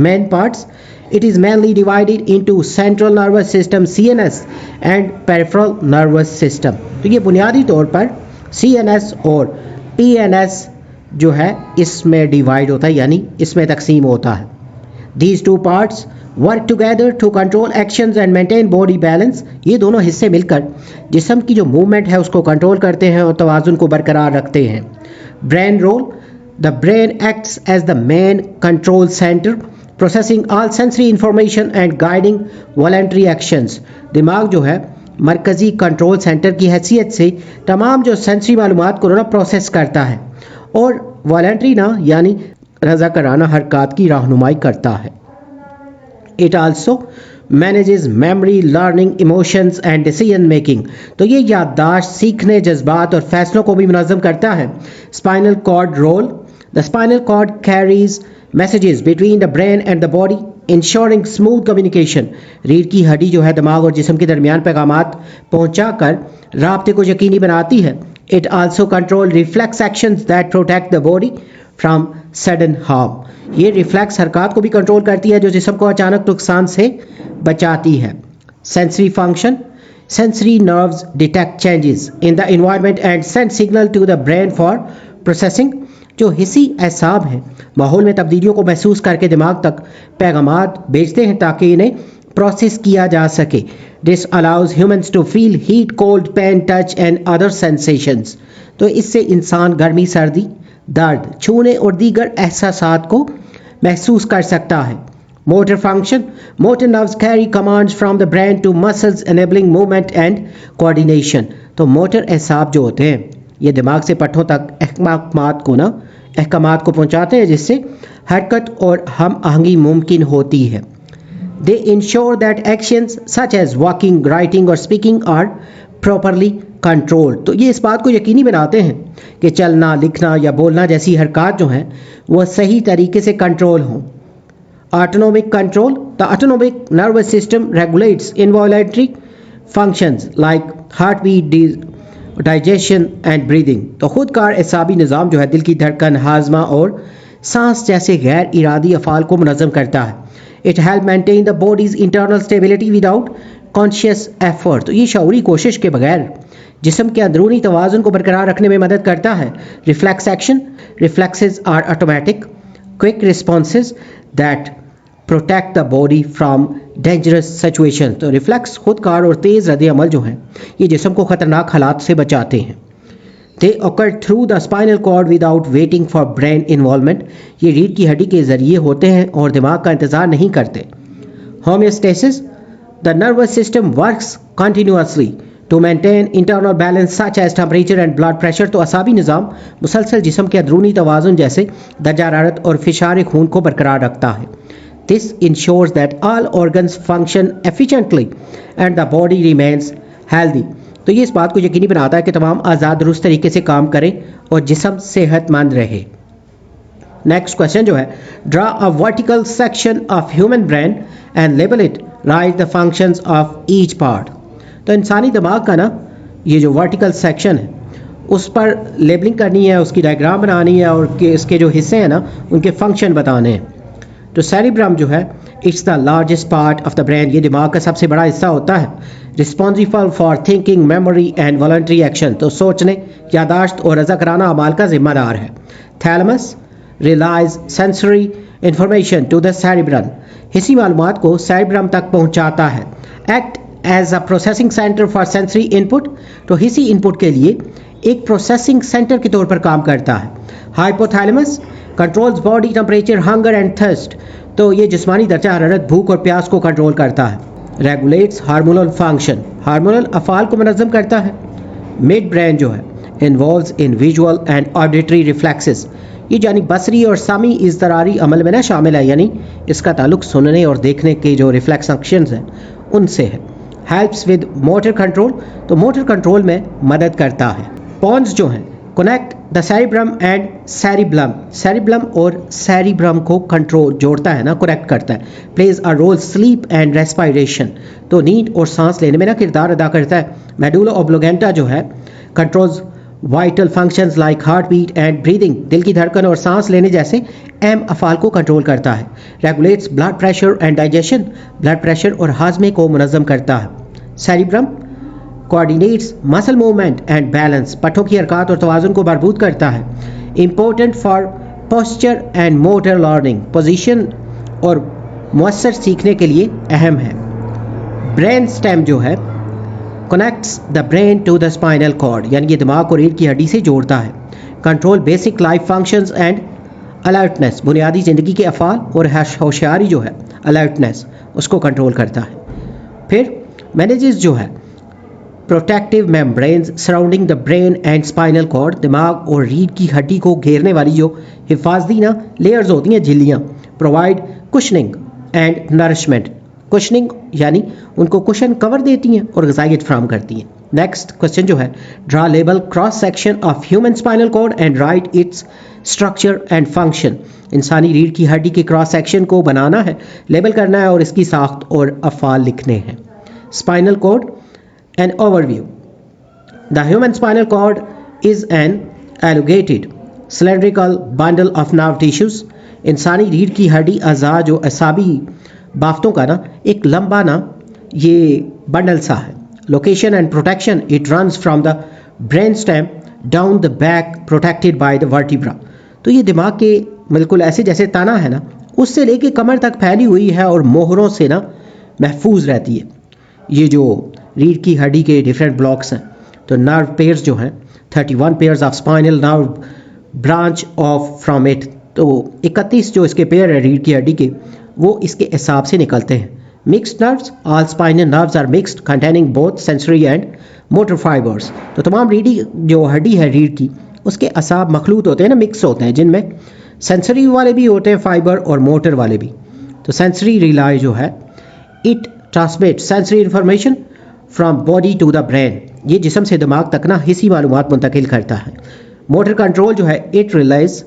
Main parts, it is mainly divided into central nervous system CNS and peripheral nervous system। तो ये बुनियादी तौर पर CNS और PNS जो है इसमें डिवाइड होता है, यानी इसमें तकसीम होता है। These two parts work together to control actions and maintain body balance। ये दोनों हिस्से मिलकर जिस्म की जो मूवमेंट है उसको कंट्रोल करते हैं और तवाज़ुन को बरकरार रखते हैं। Brain role, the brain acts as the main control center, processing all sensory information and guiding voluntary actions। दिमाग जो है मरकज़ी कंट्रोल सेंटर की हैसियत से तमाम जो सेंसरी मालूमात को ना प्रोसेस करता है और वॉलंटरी ना यानी रज़ाकाराना हरकत की रहनुमाई करता है। It also manages memory, learning, emotions and decision making. तो ये याददाश्त, सीखने, जज्बात और फैसलों को भी मुनज़्ज़म करता है। Spinal cord role, the spinal cord carries messages between the brain and the body, ensuring smooth communication। रीढ़ की हड्डी जो है दिमाग और जिस्म के दरमियान पैगामात पहुंचाकर राब्ते को यकीनी बनाती है। It also control reflex actions that protect the body from sudden harm। ये रिफ्लेक्स हरकत को भी कंट्रोल करती है जो जिस्म को अचानक नुकसान से बचाती है। Sensory function, sensory nerves detect changes in the environment and send signal to the brain for processing। जो हिस्सी एसाब हैं माहौल में तब्दीलियों को महसूस करके दिमाग तक पैगामात भेजते हैं ताकि इन्हें प्रोसेस किया जा सके। This allows humans to feel heat, cold, pain, touch and other sensations. तो इससे इंसान गर्मी, सर्दी, दर्द, छूने और दीगर एहसासात को महसूस कर सकता है। Motor function, motor nerves carry commands from the brain to muscles enabling movement and coordination. तो मोटर एसाब जो होते हैं ये दिमाग से पट्ठों तक अहकामात को पहुंचाते हैं जिससे हरकत और हम आहंगी मुमकिन होती है। They ensure that actions such as walking, writing और स्पीकिंग आर प्रॉपरली कंट्रोल्ड। तो ये इस बात को यकीनी बनाते हैं कि चलना, लिखना या बोलना जैसी हरकत जो हैं वो सही तरीके से कंट्रोल हों। Autonomic control, the autonomic nervous system regulates involuntary functions like heart beat, digestion and breathing. तो खुदकार एसाबी निज़ाम जो है दिल की धड़कन, हाजमा और सांस जैसे गैर इरादी अफ़ाल को मुनज़्ज़म करता है। It help maintain the bodies internal stability without conscious effort. तो ये शऊरी कोशिश के बगैर जिस्म के अंदरूनी तवाज़ुन को बरकरार रखने में मदद करता है। Reflex action, reflexes are automatic quick responses that protect the body from dangerous situation. तो रिफ्लेक्स खुदकार और तेज़ रद्द अमल जो हैं ये जिस्म को ख़तरनाक हालात से बचाते हैं। They occur through the spinal cord without waiting for brain involvement. ये रीढ़ की हड्डी के ज़रिए होते हैं और दिमाग का इंतज़ार नहीं करते। Homeostasis, the nervous system works continuously to maintain internal balance such as temperature and blood pressure. तो असाबी निज़ाम मुसलसल जिस्म के अंदरूनी तवाज़ुन जैसे दर्जा हरारत और फिशार खून को बरकरार रखता है। This ensures that all organs function efficiently and the body remains healthy। तो ये इस बात को यकीनी बनाता है कि तमाम आज़ाद दुरुस्त तरीके से काम करें और जिस्म सेहतमंद रहे। नेक्स्ट क्वेश्चन जो है, draw a vertical section of human brain and label it, right the functions of each part. तो इंसानी दिमाग का ना ये जो वर्टिकल सेक्शन है उस पर लेबलिंग करनी है, उसकी डायग्राम बनानी है और इसके जो हिस्से हैं ना उनके फंक्शन बताने हैं। तो सेरिब्रम जो है it's the largest part of the brain. ये दिमाग का सबसे बड़ा हिस्सा होता है। Responsible for thinking, memory and voluntary action. तो सोचने, यादाश्त और रज़ाकाराना अमाल का जिम्मेदार है। Thalamus relays sensory information to the cerebrum. हिस्सी मालूमात को सेरिब्रम तक पहुंचाता है। Act as a processing centre for sensory input. तो हिस्सी इनपुट के लिए एक प्रोसेसिंग सेंटर के तौर पर काम करता है। Hypothalamus controls body temperature, hunger and thirst. तो ये जिस्मानी दर्जा हरारत, भूख और प्यास को कंट्रोल करता है। रेगुलेट्स हार्मोनल फंक्शन, हार्मोनल अफ़ाल को मुनज़्ज़म करता है। मिड ब्रेन जो है involves in visual and auditory reflexes, ये यानी बसरी और सामी इज़्तिरारी अमल में ना शामिल है, यानी इसका ताल्लुक सुनने और देखने के जो रिफ्लेक्स फंक्शंस हैं उनसे है। हेल्प्स विद मोटर कंट्रोल, तो मोटर कंट्रोल में मदद करता है। पॉन्स जो हैं connect the cerebrum and cerebellum, cerebellum और सेरिब्रम को कंट्रोल जोड़ता है ना, कनेक्ट करता है। Plays a role sleep and respiration, तो नींद और सांस लेने में ना किरदार अदा करता है। मेडुला ऑब्लिगेंटा जो है controls vital functions like heart beat and breathing, दिल की धड़कन और सांस लेने जैसे अहम अफ़ाल को कंट्रोल करता है। Regulates blood pressure and digestion, blood pressure और हाजमे को मुनज़्ज़म करता है। Cerebrum coordinates muscle movement and balance, पट्टों की हरकत और तवाज़ुन को मजबूत करता है। Important for posture and motor learning, position और मुअस्सर सीखने के लिए अहम है। ब्रेन स्टेम जो है connects the brain to the spinal cord, यानी ये दिमाग को रीढ़ की हड्डी से जोड़ता है। Control basic life functions and alertness, बुनियादी ज़िंदगी के अफ़ाल और होशियारी जो है अलर्टनेस उसको कंट्रोल करता है। फिर मैनेजेस जो है protective membranes surrounding the brain and spinal cord, दिमाग और रीढ़ की हड्डी को घेरने वाली जो हिफाजती ना लेयर्स होती हैं, झिल्लियाँ। Provide cushioning and nourishment, cushioning यानी उनको कुशन कवर देती हैं और ग़िज़ाइयत फराहम करती हैं। नेक्स्ट क्वेश्चन जो है draw label cross section of human spinal cord and write its structure and function, इंसानी रीढ़ की हड्डी के क्रॉस सेक्शन को बनाना है, लेबल करना है और इसकी साख्त और अफ़ाल लिखने हैं। Spinal cord an overview, the human spinal cord is an elongated cylindrical bundle of nerve tissues, इंसानी रीढ़ की हड्डी अज़ा जो असाबी बाफ्तों का ना एक लंबा ना ये बंडल सा है। Location and protection, it runs from the brain stem down the back protected by the vertebra, तो ये दिमाग के बिल्कुल ऐसे जैसे तना है ना उससे लेके कमर तक फैली हुई है और मोहरों से ना महफूज रहती है। ये जो रीढ़ की हड्डी के डिफरेंट ब्लॉक्स हैं, तो नर्व पेयर्स जो हैं 31 pairs of spinal nerve branch of from it, तो 31 जो इसके पेयर है रीढ़ की हड्डी के वो इसके हिसाब से निकलते हैं। Mixed nerves, all spinal nerves are mixed containing both sensory and motor fibres, तो तमाम रीढ़ जो हड्डी है रीढ़ की उसके असाब मखलूत होते हैं ना, मिक्स होते हैं, जिनमें सेंसरी वाले भी होते हैं फाइबर और मोटर वाले भी। तो सेंसरी रिलाई जो है it transmit sensory information from body to the brain, ये जिस्म से दिमाग तक ना हिस्सी मालूमात मुंतकिल करता है। मोटर कंट्रोल जो है it relays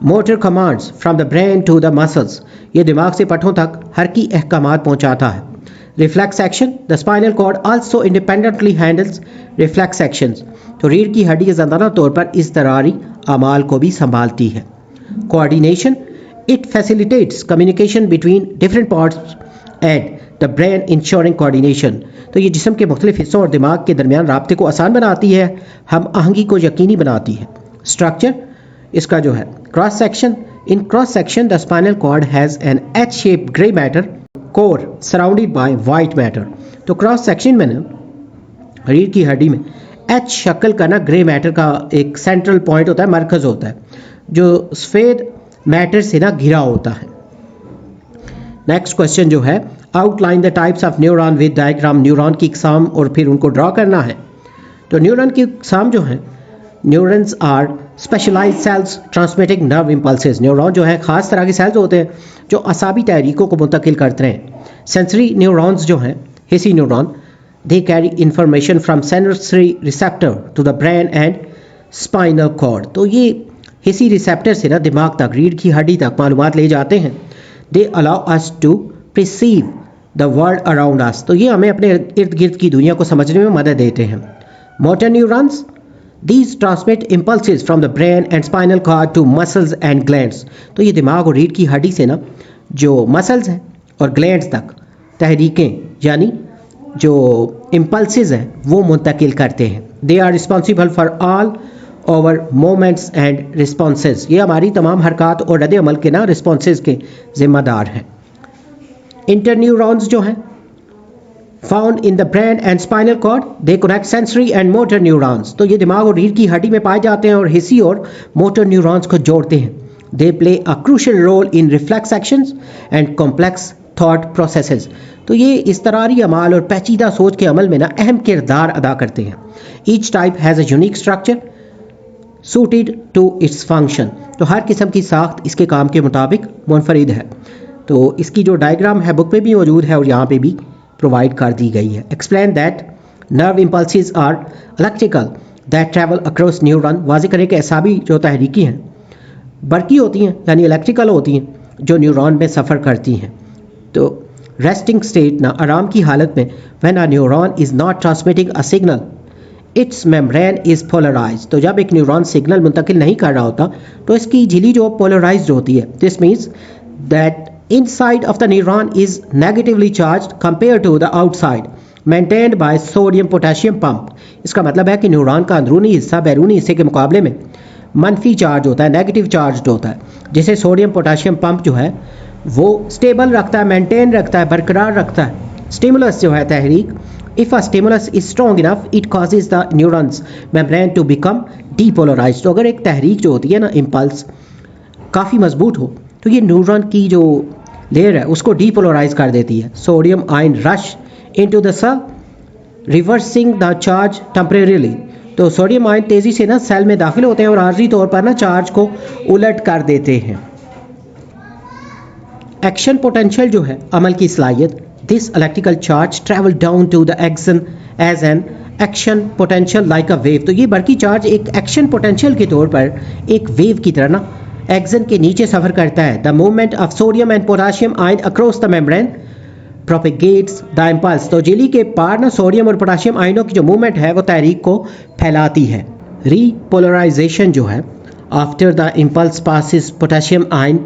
motor commands from the brain to the muscles, ये दिमाग से पट्टों तक हर की अहकामात पहुंचाता है। Reflex action, the spinal cord also independently handles reflex actions, तो रीढ़ की हड्डी ज़्यादा तौर पर इज़्तिरारी अमाल को भी संभालती है। Coordination, it facilitates communication between different parts and the brain ensuring coordination, तो ये जिस्म के मुख्तलिफ हिस्सों और दिमाग के दरमियान राब्ते को आसान बनाती है, हम आहंगी को यकीनी बनाती है। स्ट्रक्चर इसका जो है cross section, in cross section the spinal cord has an H shape grey matter core surrounded by white matter, तो क्रॉस सेक्शन में ना रीढ़ की हड्डी में एच शक्ल का ना ग्रे मैटर का एक सेंट्रल पॉइंट होता है, मरकज होता है जो सफ़ेद मैटर से ना घिरा होता है। नेक्स्ट क्वेश्चन जो है outline the types of neuron with diagram, neuron की इकसाम और फिर उनको ड्रॉ करना है। तो न्यूरॉन की इकसाम जो है neurons are specialised cells transmitting nerve impulses, neuron जो है ख़ास तरह के सेल्स होते हैं जो असाबी तहरीकों को मुंतकिल करते हैं। सेंसरी न्यूरॉन्स जो हैं हिस्सी neuron, they carry information from sensory receptor to the brain and spinal cord, तो ये हिस्सी रिसेप्टर से ना दिमाग तक रीढ़ की हड्डी तक मालूमात ले जाते हैं। They allow us to perceive the world around us, तो ये हमें अपने इर्द गिर्द की दुनिया को समझने में मदद देते हैं। Motor neurons, these transmit impulses from the brain and spinal cord to muscles and glands, तो ये दिमाग और रीढ़ की हड्डी से ना जो मसल्स हैं और ग्लैंड्स तक तहरीकें यानी जो इम्पल्सेस हैं वो मुंतकिल करते हैं। They are responsible for all over movements and responses, ये हमारी तमाम हरकत और रद्द अमल के ना रिस्पॉन्सेज के ज़िम्मेदार हैं। इंटरन्यूरॉन्स जो हैं found in the brain and spinal cord, they connect sensory and motor neurons, तो ये दिमाग और रीढ़ की हड्डी में पाए जाते हैं और हिस्सी और मोटर न्यूरॉन्स को जोड़ते हैं। They play a crucial role in reflex actions and complex thought processes. तो ये इस्तरारी अमाल और पेचीदा सोच के अमल में ना अहम किरदार अदा करते हैं। Each type has a unique structure suited to its function. तो हर किस्म की साख्त इसके काम के मुताबिक मुनफरिद है। तो इसकी जो डायग्राम है बुक में भी मौजूद है और यहाँ पे भी प्रोवाइड कर दी गई है। Explain that nerve impulses are electrical that travel across neuron. वाज़ेह करें कि असाबी जो तहरीकी हैं बरकी होती हैं यानी इलेक्ट्रिकल होती हैं जो न्यूरॉन में सफ़र करती हैं। तो रेस्टिंग स्टेट ना आराम की हालत में when a neuron is not transmitting a signal its membrane is polarise. तो जब एक न्यूरॉन सिग्नल मुंतकिल नहीं कर रहा होता तो इसकी झिल्ली जो पोलराइज्ड होती है। This means that inside of the neuron is negatively charge compare to the outside maintained by sodium potassium pump. इसका मतलब है कि न्यूरॉन का अंदरूनी हिस्सा बैरूनी हिस्से के मुकाबले में मनफी चार्ज होता है, नेगेटिव चार्ज होता है, जिसे सोडियम पोटेशियम पंप जो है वो स्टेबल रखता है, मेंटेन रखता है, बरकरार रखता है। स्टिमुलस जो है तहरीक, if a stimulus is strong enough it causes the neuron's membrane to become depolarised. तो अगर एक तहरीक जो होती है ना इम्पल्स काफ़ी मजबूत हो तो ये न्यूरॉन की जो लेयर है उसको डीपोलराइज कर देती है। Sodium ion rush into the cell reversing the charge temporarily. तो सोडियम आयन तेज़ी से ना सेल में दाखिल होते हैं और आर्जी तौर पर ना चार्ज को उलट कर देते हैं। एक्शन पोटेंशियल जो है अमल की सलाहियत, this electrical charge travel down to the axon as an action potential like a wave. तो ये बरकी चार्ज एक एक्शन पोटेंशियल के तौर पर एक वेव की तरह ना एक्सन के नीचे सफ़र करता है। The movement of sodium and potassium ion across the membrane propagates the impulse. तो झिल्ली के पार ना सोडियम और पोटेशियम आयनों की जो मूवमेंट है वो तहरीक को फैलाती है। रीपोलराइजेशन जो है after the impulse passes potassium ion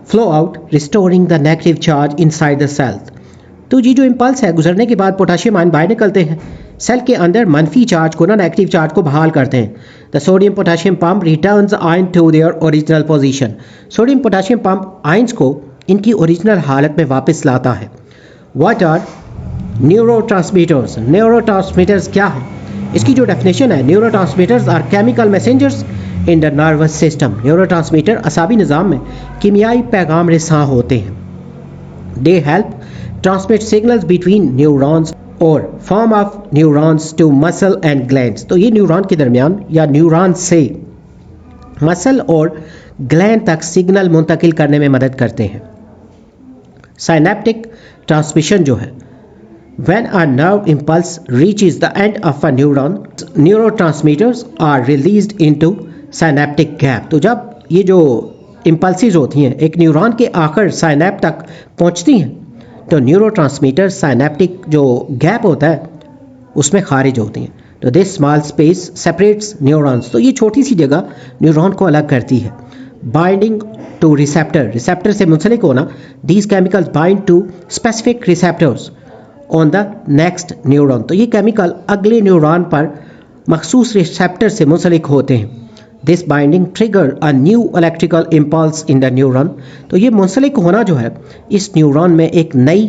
flow out restoring the negative charge inside the cell. तो ये जो इम्पल्स है गुजरने के बाद पोटेशियम आयन बाहर निकलते हैं, सेल के अंदर मनफी चार्ज को ना नेगेटिव चार्ज को बहाल करते हैं। The sodium potassium pump returns ion to their original position. Sodium potassium pump ions को इनकी ओरिजिनल हालत में वापस लाता है। What are neurotransmitters? न्यूरोट्रांसमीटर्स क्या है? इसकी जो डेफिनेशन है, neurotransmitters are chemical messengers in the nervous system. Neurotransmitter असाबी निज़ाम में कीमियाई पैगाम रिसां होते हैं। They help transmit signals between neurons और from of neurons to muscle and glands. तो ये न्यूरॉन के दरमियान या न्यूरॉन से मसल और ग्लैंड तक सिग्नल मुंतकिल करने में मदद करते हैं। साइनेप्टिक ट्रांसमिशन जो है, when a nerve impulse reaches the end of a neuron, neurotransmitters are released into synaptic gap। तो जब ये जो इम्पल्सिस होती हैं एक न्यूरॉन के आखिर साइनेप तक पहुंचती हैं तो न्यूरोट्रांसमीटर साइनेप्टिक जो गैप होता है उसमें खारिज होती हैं। तो this small space separates neurons. तो ये छोटी सी जगह न्यूरॉन को अलग करती है। बाइंडिंग टू रिसेप्टर, रिसेप्टर से मुंसलिक होना, these chemicals bind to specific receptors on the next neuron. तो ये केमिकल अगले न्यूरॉन पर मखसूस रिसेप्टर से मुंसलिक होते हैं। This binding trigger a new electrical impulse in the neuron. तो ये मुंसलिक होना जो है इस न्यूरॉन में एक नई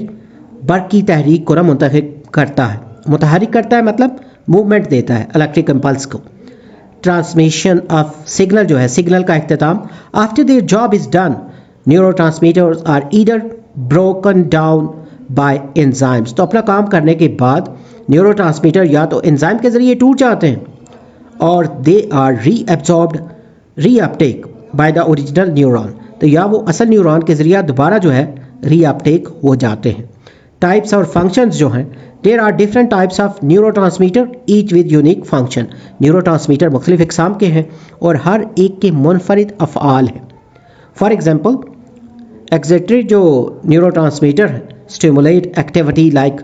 बरकी तहरीक को ना मुतहरिक करता है, मतलब मूवमेंट देता है इलेक्ट्रिक इम्पल्स को। ट्रांसमिशन ऑफ सिग्नल जो है, सिग्नल का इख्तिताम, after their job is done neurotransmitters are either broken down by enzymes. तो अपना काम करने के बाद न्यूरोट्रांसमीटर या तो एंजाइम के जरिए टूट जाते हैं और they are reabsorbed reuptake by the original neuron. तो या वो असल न्यूरॉन के जरिए दोबारा जो है रीअपटेक हो जाते हैं। टाइप्स और फंक्शंस जो हैं, there are different types of neurotransmitter each with unique function. Neurotransmitter मुख्तलिफ इकसाम के हैं और हर एक के मुनफरिद अफ़आल हैं। फॉर एग्जाम्पल एक्सेटरी जो न्यूरोट्रांसमीटर है स्टिमुलेट एक्टिविटी लाइक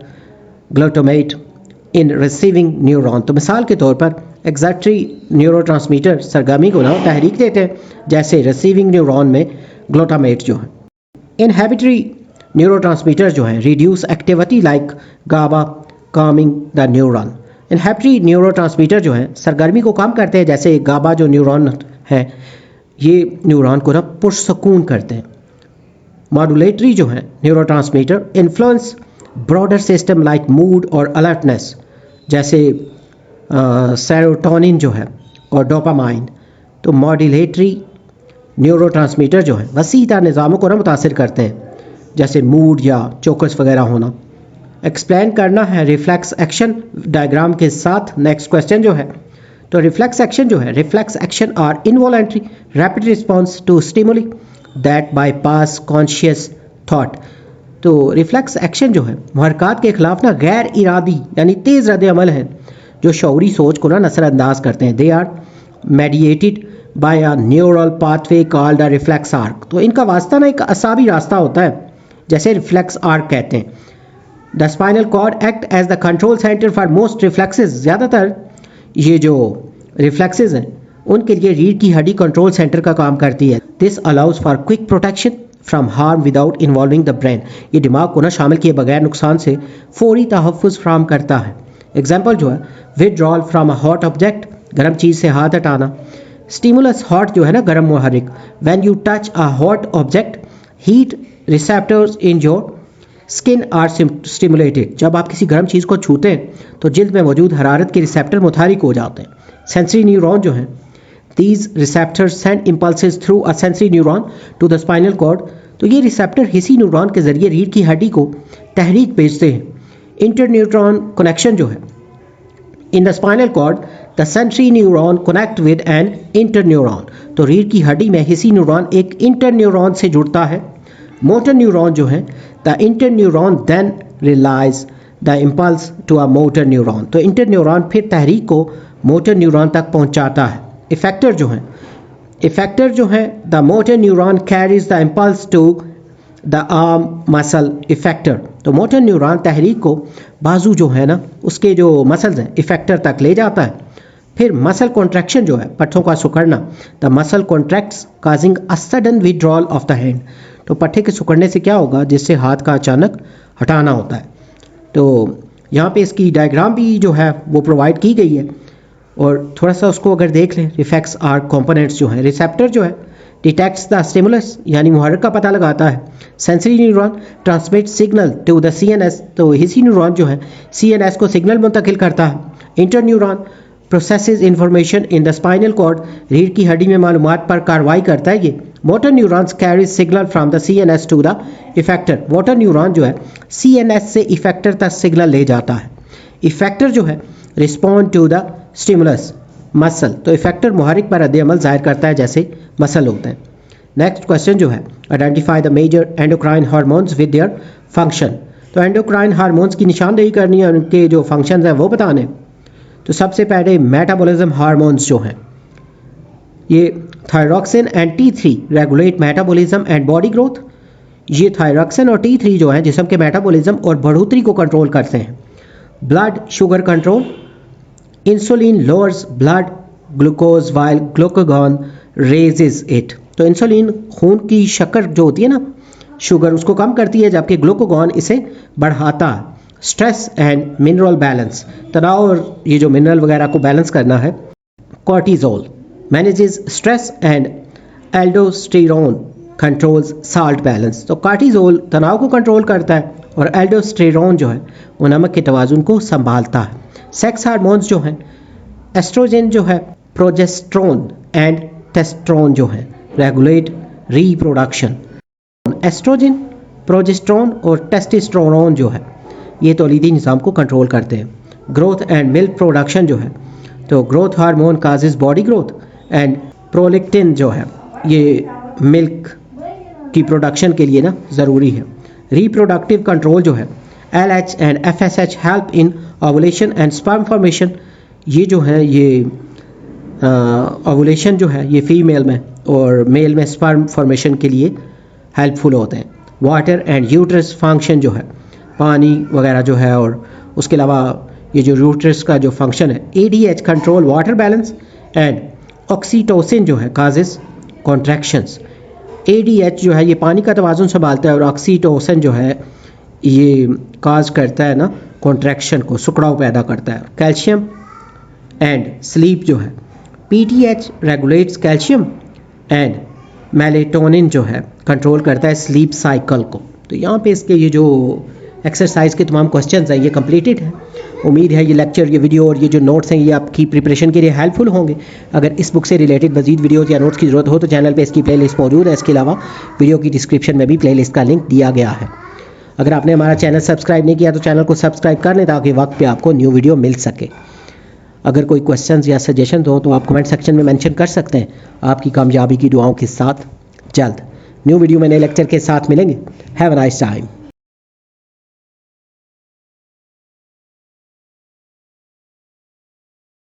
ग्लूटामेट इन रिसीविंग न्यूरॉन। तो मिसाल के तौर पर एक्सेटरी न्यूरोट्रांसमीटर सरगर्मी को ना तहरीक देते हैं, जैसे रिसीविंग न्यूरॉन में ग्लूटामेट जो है। इनहिबिटरी न्यूरोट्रांसमीटर जो है reduce activity like GABA calming the neuron. Inhibitory neurotransmitter जो है सरगर्मी को कम करते हैं, जैसे गाबा जो न्यूरॉन है ये न्यूरॉन को ना पुरसकून करते हैं। मॉड्यूलेटरी जो है neurotransmitter influence broader system like mood और अलर्टनेस, जैसे सेरोटोनिन जो है और डोपामाइन। तो मॉड्यूलेटरी न्यूरोट्रांसमीटर जो है वसी तरह निज़ामों को ना मुतासिर करते हैं, जैसे मूड या चौकस वगैरह होना। एक्सप्लेन करना है रिफ्लेक्स एक्शन डायग्राम के साथ। नेक्स्ट क्वेश्चन जो है, तो रिफ्लेक्स एक्शन जो है, reflex action are involuntary rapid response to stimuli that bypass conscious thought. तो रिफ्लेक्स एक्शन जो है मुहरकात के खिलाफ ना गैर इरादी यानी तेज़ रद्द अमल है जो शऊरी सोच को ना नज़रअंदाज करते हैं। They are mediated by a neural pathway called a reflex arc. तो इनका वास्ता ना एक असाबी रास्ता होता है, जैसे रिफ्लेक्स आर्क कहते हैं। The spinal cord act as the control centre for most reflexes. ज़्यादातर ये जो रिफ्लेक्सेस हैं उनके लिए रीढ़ की हड्डी कंट्रोल सेंटर का काम करती है। This allows for quick protection from harm without involving the brain. ये दिमाग को ना शामिल किए बगैर नुकसान से फौरी तहफ़्फ़ुज़ फ्राहम करता है। एग्जाम्पल जो है, withdrawal from a hot object, गर्म चीज़ से हाथ हटाना। स्टिमुलस हॉट जो है ना गर्म मुहर्रिक। When you touch a hot object heat receptors in your skin are stimulated. जब आप किसी गर्म चीज़ को छूते हैं तो जिल्द में मौजूद हरारत के रिसेप्टर मुतहरिक हो जाते हैं। सेंसरी न्यूरॉन जो हैं, these receptors send impulses through a sensory neuron to the spinal cord. तो ये रिसेप्टर हिसी न्यूरॉन के जरिए रीढ़ की हड्डी को तहरीक भेजते हैं। इंटरन्यूट्रॉन कनेक्शन जो है, in the spinal cord the sensory neuron connect with an interneuron. तो रीढ़ की हड्डी में हिसी न्यूरॉन एक इंटरन्यूरॉन से जुड़ता है। मोटर न्यूरॉन जो है, the interneuron then relays the impulse to a motor neuron. तो इंटरन्यूरॉन फिर तहरीक को मोटर न्यूरॉन तक पहुंचाता है। इफेक्टर जो है the motor neuron carries the impulse to the arm muscle effector. तो मोटर न्यूरॉन तहरीक को बाजू जो है ना उसके जो मसल्स हैं इफेक्टर तक ले जाता है। फिर मसल कॉन्ट्रैक्शन जो है, पट्ठों का सिकुड़ना, the muscle contracts causing a sudden withdrawal of the hand. तो पट्ठे के सिकुड़ने से क्या होगा, जिससे हाथ का अचानक हटाना होता है। तो यहाँ पे इसकी डायग्राम भी जो है वो प्रोवाइड की गई है, और थोड़ा सा उसको अगर देख लें, रिफ्लेक्स आर्क कंपोनेंट्स जो है, रिसेप्टर जो है डिटेक्ट्स द स्टिमुलस यानी मुहर्रिक का पता लगाता है। Sensory neuron transmit signal to the CNS. तो हिसी न्यूरॉन जो है सीएनएस को सिग्नल मुंतकिल करता है। Inter neuron processes information in the spinal cord. रीढ़ की हड्डी में मालूमात पर कार्रवाई करता है ये। Motor neurons carry signal from the CNS to the effector. Motor neuron जो है सीएनएस से इफेक्टर तक सिग्नल ले जाता है। इफेक्टर जो है respond to the stimulus muscle. तो इफेक्टर मुहर्रिक पर रद्द अमल जाहिर करता है जैसे मसल होते हैं। नेक्स्ट क्वेश्चन जो है, identify the major endocrine hormones with their function. तो एंडोक्राइन हार्मोन्स की निशानदेही करनी है, उनके जो फंक्शंस हैं वो बताने। तो सबसे पहले मेटाबॉलिज्म हार्मोन्स जो हैं, ये thyroxine and T3 regulate metabolism and body growth. ये थायरॉक्सिन और T3 जो है जिस्म के मेटाबॉलिज्म और बढ़ोतरी को कंट्रोल करते हैं। Blood sugar control, insulin lowers blood glucose while glucagon raises it. तो इंसुलिन खून की शक्कर जो होती है ना, शुगर, उसको कम करती है, जबकि ग्लूकागॉन इसे बढ़ाता है। स्ट्रेस एंड मिनरल बैलेंस, तनाव और ये जो मिनरल वगैरह को बैलेंस करना है। Cortisol manages stress and aldosterone controls salt balance. तो कॉर्टिजोल तनाव को कंट्रोल करता है और एल्डोस्टेरोन जो है वो नमक के तवाज़ुन को संभालता है। सेक्स हार्मोन्स जो हैं, एस्ट्रोजन जो है, प्रोजेस्ट्रोन एंड टेस्ट्रोन जो है रेगुलेट रिप्रोडक्शन। एस्ट्रोजन, प्रोजेस्ट्रोन और टेस्टोस्टेरोन जो है ये तौलीदी निज़ाम को कंट्रोल करते हैं। ग्रोथ एंड मिल्क प्रोडक्शन जो है, तो growth hormone causes body growth and prolactin जो है ये मिल्क की प्रोडक्शन के लिए ना ज़रूरी है। रिप्रोडक्टिव कंट्रोल जो है, LH and FSH help in ovulation and sperm formation. ये जो है ये ओवुलेशन जो है ये फीमेल में और मेल में स्पर्म फॉर्मेशन के लिए हेल्पफुल होते हैं। वाटर एंड यूट्रस फंक्शन जो है, पानी वगैरह जो है, और उसके अलावा ये जो यूट्रस का जो फंक्शन है। ADH control water balance and oxytocin जो है काजेस कॉन्ट्रैक्शंस। ADH जो है ये पानी का तवाज़ुन संभालता है और ऑक्सीटोसिन जो है ये काज करता है ना कॉन्ट्रैक्शन को, सुकड़ाव पैदा करता है। कैल्शियम एंड स्लीप जो है, PTH regulates calcium and melatonin जो है कंट्रोल करता है स्लीप साइकिल को। तो यहाँ पे इसके ये जो एक्सरसाइज के तमाम क्वेश्चंस हैं ये कंप्लीटेड हैं। उम्मीद है ये लेक्चर, ये वीडियो और ये जो नोट्स हैं ये आपकी प्रिपरेशन के लिए हेल्पफुल होंगे। अगर इस बुक से रिलेटेड मजीद वीडियोज़ या नोट्स की ज़रूरत हो तो चैनल पे इसकी प्लेलिस्ट मौजूद है। इसके अलावा वीडियो की डिस्क्रिप्शन में भी प्लेलिस्ट का लिंक दिया गया है। अगर आपने हमारा चैनल सब्सक्राइब नहीं किया तो चैनल को सब्सक्राइब कर लें ताकि वक्त पे आपको न्यू वीडियो मिल सके। अगर कोई क्वेश्चंस या सजेशन हो तो आप कमेंट सेक्शन में मेंशन कर सकते हैं। आपकी कामयाबी की दुआओं के साथ जल्द न्यू वीडियो में नए लेक्चर के साथ मिलेंगे। Have a nice time.